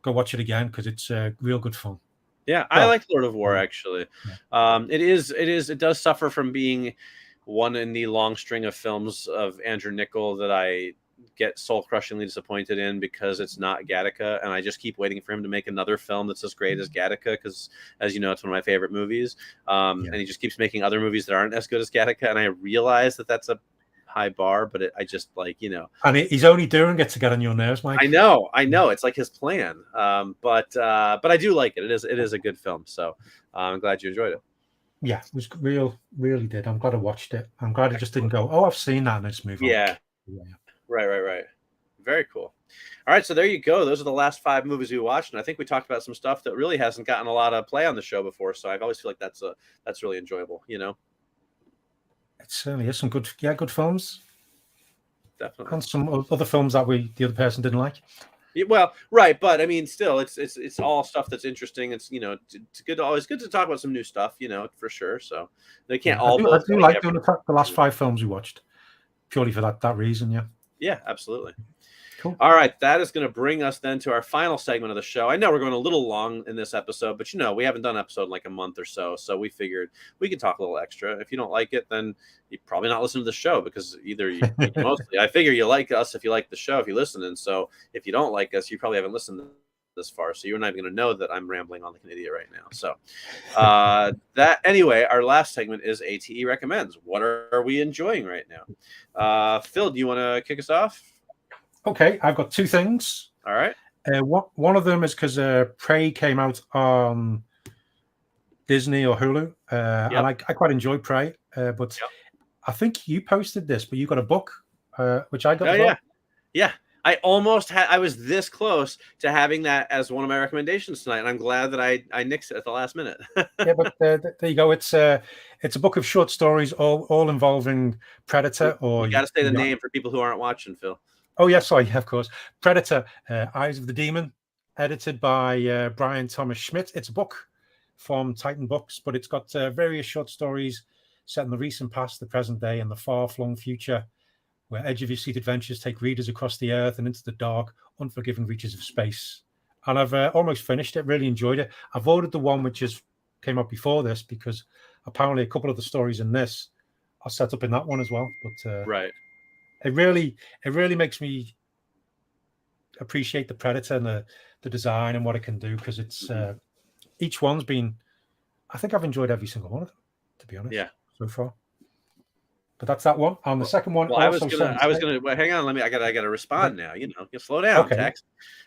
go watch it again because it's real good fun. Yeah, I like Lord of War actually. Yeah. It does suffer from being one in the long string of films of Andrew Niccol that I get soul-crushingly disappointed in because it's not Gattaca, and I just keep waiting for him to make another film that's as great as Gattaca because, as you know, it's one of my favorite movies. And he just keeps making other movies that aren't as good as Gattaca, and I realize that that's a high bar, but I just and he's only doing it to get on your nerves, Mike. I know it's like his plan. But I do like it. It is a good film, so I'm glad you enjoyed it. Yeah, it was really did. I'm glad I watched it. I'm glad it just didn't go, oh, I've seen that, and let's move on. Yeah. Right. Very cool. All right, so there you go. Those are the last 5 movies we watched, and I think we talked about some stuff that really hasn't gotten a lot of play on the show before. So I always feel like that's really enjoyable. It certainly is some good films. Definitely, and some other films that the other person didn't like. Yeah, well, right, but I mean, still, it's all stuff that's interesting. It's it's good. Always good to talk about some new stuff. For sure. So they can't all. I do like doing the last 5 films we watched. Purely for that reason, yeah. Yeah, absolutely. Cool. All right, that is going to bring us then to our final segment of the show. I know we're going a little long in this episode, but we haven't done an episode in like a month or so we figured we could talk a little extra. If you don't like it, then you probably not listen to the show because either you mostly, I figure you like us if you like the show, if you listen, and so if you don't like us, you probably haven't listened this far, so you're not even going to know that I'm rambling on like an idiot right now. So anyway, our last segment is ATE Recommends. What are we enjoying right now? Phil, do you want to kick us off? Okay, I've got 2 things. All right. One of them is because Prey came out on Disney or Hulu, and I quite enjoyed Prey, but I think you posted this, but you got a book, which I got as well. Yeah. I was this close to having that as one of my recommendations tonight, and I'm glad that I nixed it at the last minute. Yeah, but there you go. It's a book of short stories, all involving Predator. Or you got to say the name for people who aren't watching, Phil. Oh yes, sorry, of course. Predator, Eyes of the Demon, edited by Brian Thomas Schmidt. It's a book from Titan Books, but it's got various short stories set in the recent past, the present day, and the far-flung future, where edge-of-your-seat adventures take readers across the earth and into the dark, unforgiving reaches of space. And I've almost finished it, really enjoyed it. I've ordered the one which came out before this because apparently a couple of the stories in this are set up in that one as well. But right. It really makes me appreciate the Predator and the design and what it can do because it's each one's been. I think I've enjoyed every single one of them, to be honest. Yeah. So far. But that's that one. On the second one, well, I was gonna. Well, hang on. I gotta respond now. Slow down, okay. Tex.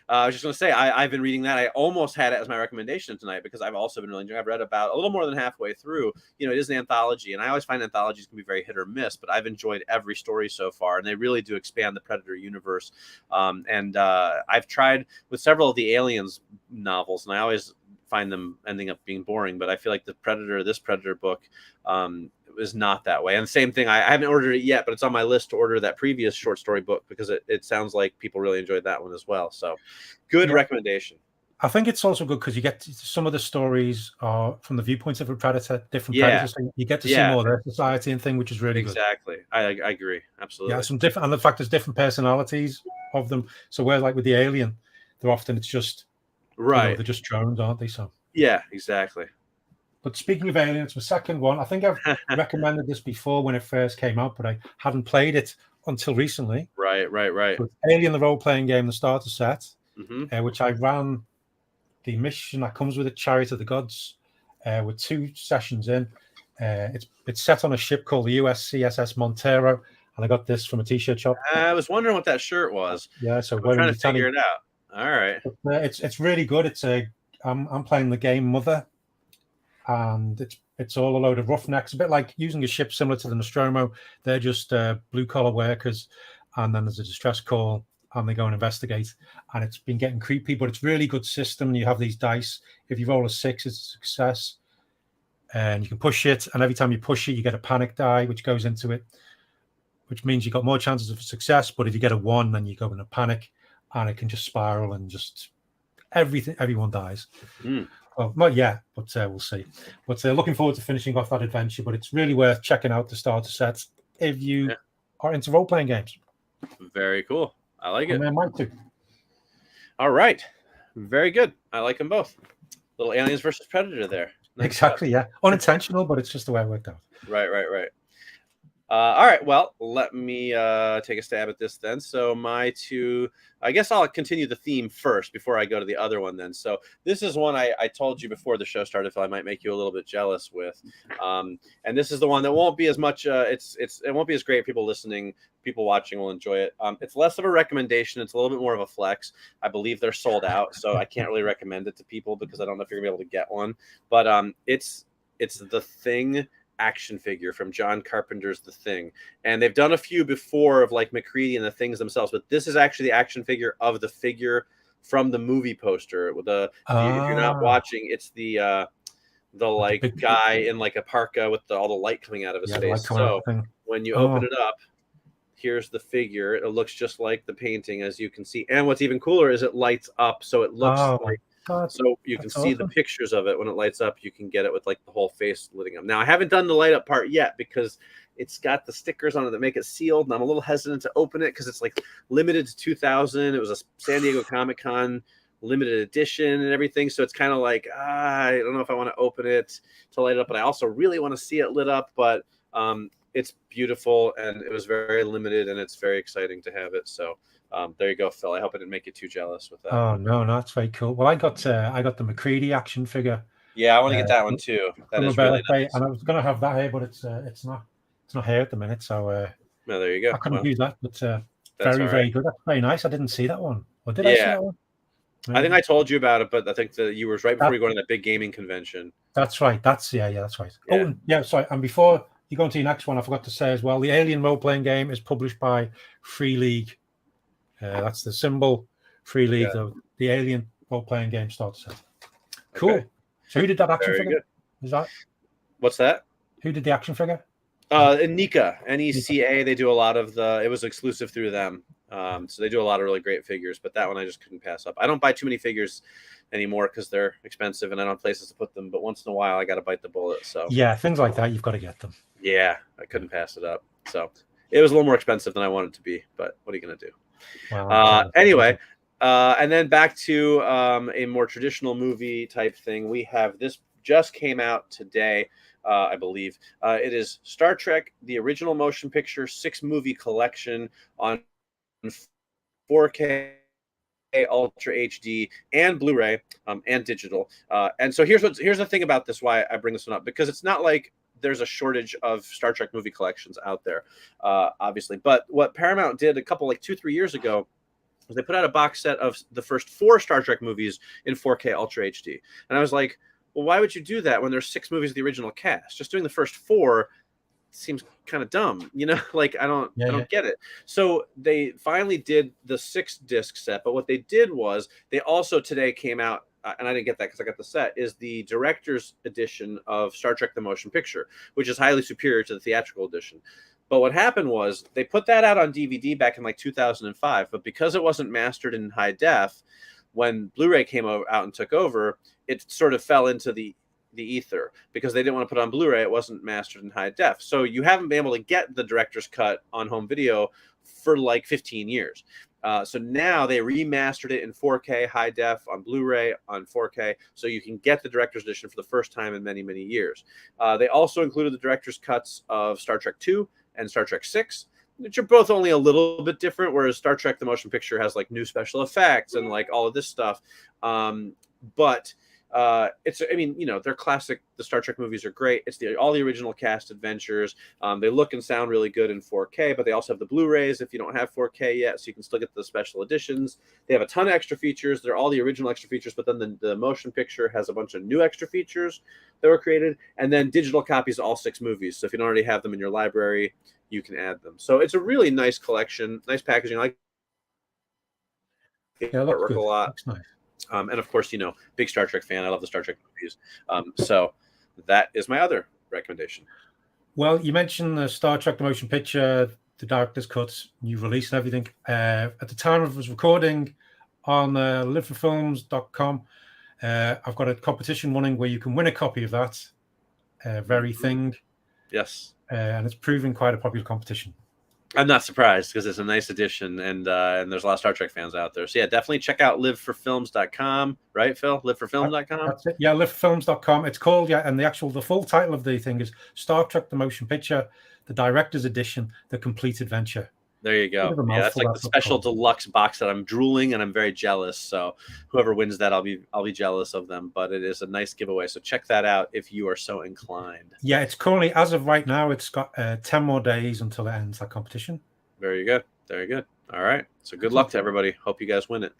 I was just gonna say I've been reading that. I almost had it as my recommendation tonight because I've also been really enjoying. I've read about a little more than halfway through. It is an anthology, and I always find anthologies can be very hit or miss. But I've enjoyed every story so far, and they really do expand the Predator universe. And I've tried with several of the Aliens novels, and I always find them ending up being boring. But I feel like this Predator book. is not that way. And the same thing, I haven't ordered it yet, but it's on my list to order that previous short story book because it sounds like people really enjoyed that one as well. So good recommendation. I think it's also good because you get some of the stories are from the viewpoints of a predator, different predators. So you get to see more of their society and thing, which is really good. Exactly. I agree. Absolutely. Yeah, some different, and the fact there's different personalities of them. So where like with the alien, it's just they're just drones, aren't they? So yeah, exactly. But speaking of aliens, my second one, I think I've recommended this before when it first came out, but I hadn't played it until recently. Right. So Alien, the role-playing game, the starter set, which I ran the mission that comes with a Chariot of the Gods with 2 sessions in. It's set on a ship called the USCSS Montero, and I got this from a t-shirt shop. I was wondering what that shirt was. Yeah, so I'm trying to figure it out. All right. It's really good. I'm playing the game Mother, and it's all a load of roughnecks, a bit like using a ship similar to the Nostromo. They're just blue-collar workers, and then there's a distress call, and they go and investigate. And it's been getting creepy, but it's really good system. You have these dice. If you roll a 6, it's a success. And you can push it, and every time you push it, you get a panic die, which goes into it, which means you've got more chances of success. But if you get a 1, then you go in a panic, and it can just spiral and just everyone dies. Well, not yet, but we'll see. But looking forward to finishing off that adventure. But it's really worth checking out the starter sets if you are into role-playing games. Very cool. I like it. And mine too. All right. Very good. I like them both. Little Aliens versus Predator there. Nice exactly, stuff. Yeah. Unintentional, but it's just the way it worked out. Right. All right. Well, let me take a stab at this then. So my 2, I guess I'll continue the theme first before I go to the other one then. So this is one I told you before the show started, Phil, I might make you a little bit jealous with. And this is the one that won't be as much, it won't be as great. People listening, people watching will enjoy it. It's less of a recommendation. It's a little bit more of a flex. I believe they're sold out, so I can't really recommend it to people because I don't know if you're gonna be able to get one. But it's The Thing action figure from John Carpenter's The Thing, and they've done a few before of like MacReady and the things themselves, but this is actually the action figure of the figure from the movie poster. With if you're not watching, it's the like big guy in like a parka with all the light coming out of his face. So when you open it up, here's the figure. It looks just like the painting, as you can see, and what's even cooler is it lights up, so it looks like. So you can see the pictures of it when it lights up. You can get it with like the whole face lighting up. Now I haven't done the light up part yet because it's got the stickers on it that make it sealed, and I'm a little hesitant to open it because it's like limited to 2,000. It was a San Diego Comic-Con limited edition and everything, so it's kind of like I don't know if I want to open it to light it up, but I also really want to see it lit up. But it's beautiful, and it was very limited, and it's very exciting to have it. So there you go, Phil. I hope I didn't make you too jealous with that. Oh no, that's very cool. Well, I got the MacReady action figure. Yeah, I want to get that one too. That is really nice. And I was going to have that here, but it's not here at the minute. So no, there you go. I couldn't use that, but very good. That's very nice. I didn't see that one. Or did I see that one? I think I told you about it, but I think that you were right before you go to that big gaming convention. That's right. That's right. Yeah. Oh, yeah. Sorry. And before you go into your next one, I forgot to say as well, the Alien role-playing game is published by Free League. That's the symbol, Free League, the Alien role-playing game starter set. Cool. Okay. So who did that action figure? Good. Is that? What's that? Who did the action figure? NECA, NECA. They do a lot of it was exclusive through them. So they do a lot of really great figures, but that one I just couldn't pass up. I don't buy too many figures anymore because they're expensive and I don't have places to put them, but once in a while I got to bite the bullet. So yeah, things like that, you've got to get them. Yeah, I couldn't pass it up. So it was a little more expensive than I wanted it to be, but what are you going to do? Anyway, and then back to a more traditional movie type thing. We have this just came out today, I believe. It is Star Trek, the original motion picture 6-movie collection on 4K, Ultra HD, and Blu-ray, and digital. And so here's the thing about this, why I bring this one up, because it's not like there's a shortage of Star Trek movie collections out there, obviously. But what Paramount did a couple, like 2-3 years ago, was they put out a box set of the first 4 Star Trek movies in 4K Ultra HD. And I was like, well, why would you do that when there's 6 movies of the original cast? Just doing the first 4 seems kind of dumb, you know? Like I don't get it. So they finally did the 6-disc set, but what they did was they also today came out and I didn't get that because I got the set, is the director's edition of Star Trek: The Motion Picture, which is highly superior to the theatrical edition. But what happened was they put that out on DVD back in like 2005, but because it wasn't mastered in high def, when Blu-ray came out and took over, it sort of fell into the ether because they didn't want to put it on Blu-ray. It wasn't mastered in high def. So you haven't been able to get the director's cut on home video for like 15 years. So now they remastered it in 4K high def on Blu-ray on 4K, so you can get the director's edition for the first time in many, many years. They also included the director's cuts of Star Trek 2 and Star Trek 6, which are both only a little bit different, whereas Star Trek: The Motion Picture has like new special effects and like all of this stuff. But it's, I mean, you know, they're classic. The Star Trek movies are great. It's all the original cast adventures. They look and sound really good in 4K, but they also have the Blu-rays if you don't have 4K yet, so you can still get the special editions. They have a ton of extra features. They're all the original extra features, but then the motion picture has a bunch of new extra features that were created, and then digital copies of all 6 movies. So if you don't already have them in your library, you can add them. So it's a really nice collection, nice packaging. I like Yeah, artwork good. a lot. Looks nice. And of course, you know, big Star Trek fan. I love the Star Trek movies. So that is my other recommendation. Well, you mentioned the Star Trek: The Motion Picture, the director's cuts, new release and everything. At the time of us recording on liveforfilms.com, I've got a competition running where you can win a copy of that very thing. Yes. And it's proving quite a popular competition. I'm not surprised because it's a nice addition, and there's a lot of Star Trek fans out there. So yeah, definitely check out liveforfilms.com, right, Phil? Liveforfilms.com? That's it. Yeah, liveforfilms.com. It's called, yeah, and the full title of the thing is Star Trek: The Motion Picture, the Director's Edition, The Complete Adventure. There you go. Yeah, that's like the special deluxe box that I'm drooling, and I'm very jealous. So whoever wins that, I'll be jealous of them. But it is a nice giveaway. So check that out if you are so inclined. Yeah, it's currently, as of right now, it's got 10 more days until it ends that competition. Very good. Very good. All right. So good luck to everybody. Hope you guys win it.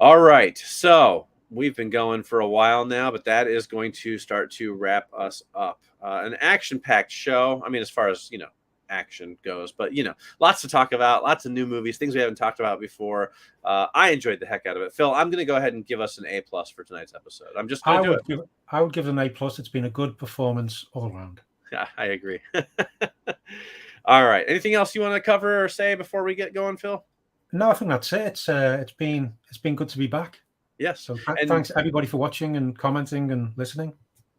All right. So we've been going for a while now, but that is going to start to wrap us up. An action-packed show. I mean, as far as, you know, action goes, but you know, lots to talk about, lots of new movies, things we haven't talked about before. I enjoyed the heck out of it. Phil, I'm going to go ahead and give us an A+ for tonight's episode. I'm just going to do it. I would give it an A+. It's been a good performance all around. Yeah, I agree. All right. Anything else you want to cover or say before we get going, Phil? No, I think that's it. It's been good to be back. Yes. So thanks everybody for watching and commenting and listening.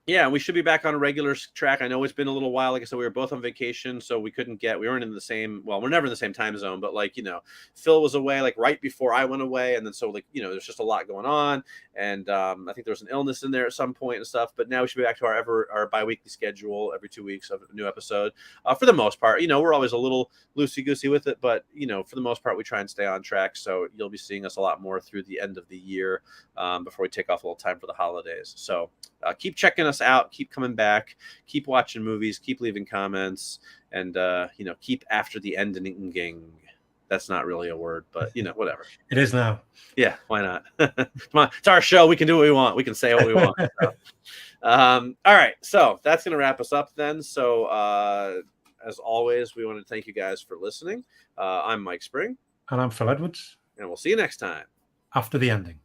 Yeah, we should be back on a regular track. I know it's been a little while. Like I said, we were both on vacation, so we weren't in the same, well, we're never in the same time zone, but like, you know, Phil was away like right before I went away. And then so like, you know, there's just a lot going on. And I think there was an illness in there at some point and stuff, but now we should be back to our bi-weekly schedule every 2 weeks of a new episode. For the most part, you know, we're always a little loosey-goosey with it, but you know, for the most part, we try and stay on track. So you'll be seeing us a lot more through the end of the year before we take off a little time for the holidays. So keep checking us out, keep coming back, keep watching movies, keep leaving comments, and you know, keep after the ending. That's not really a word, but you know, whatever. It is now. Yeah, why not? Come on, it's our show. We can do what we want. We can say what we want. So. All right, so that's gonna wrap us up then. So as always, we want to thank you guys for listening. I'm Mike Spring, and I'm Phil Edwards, and we'll see you next time after the ending.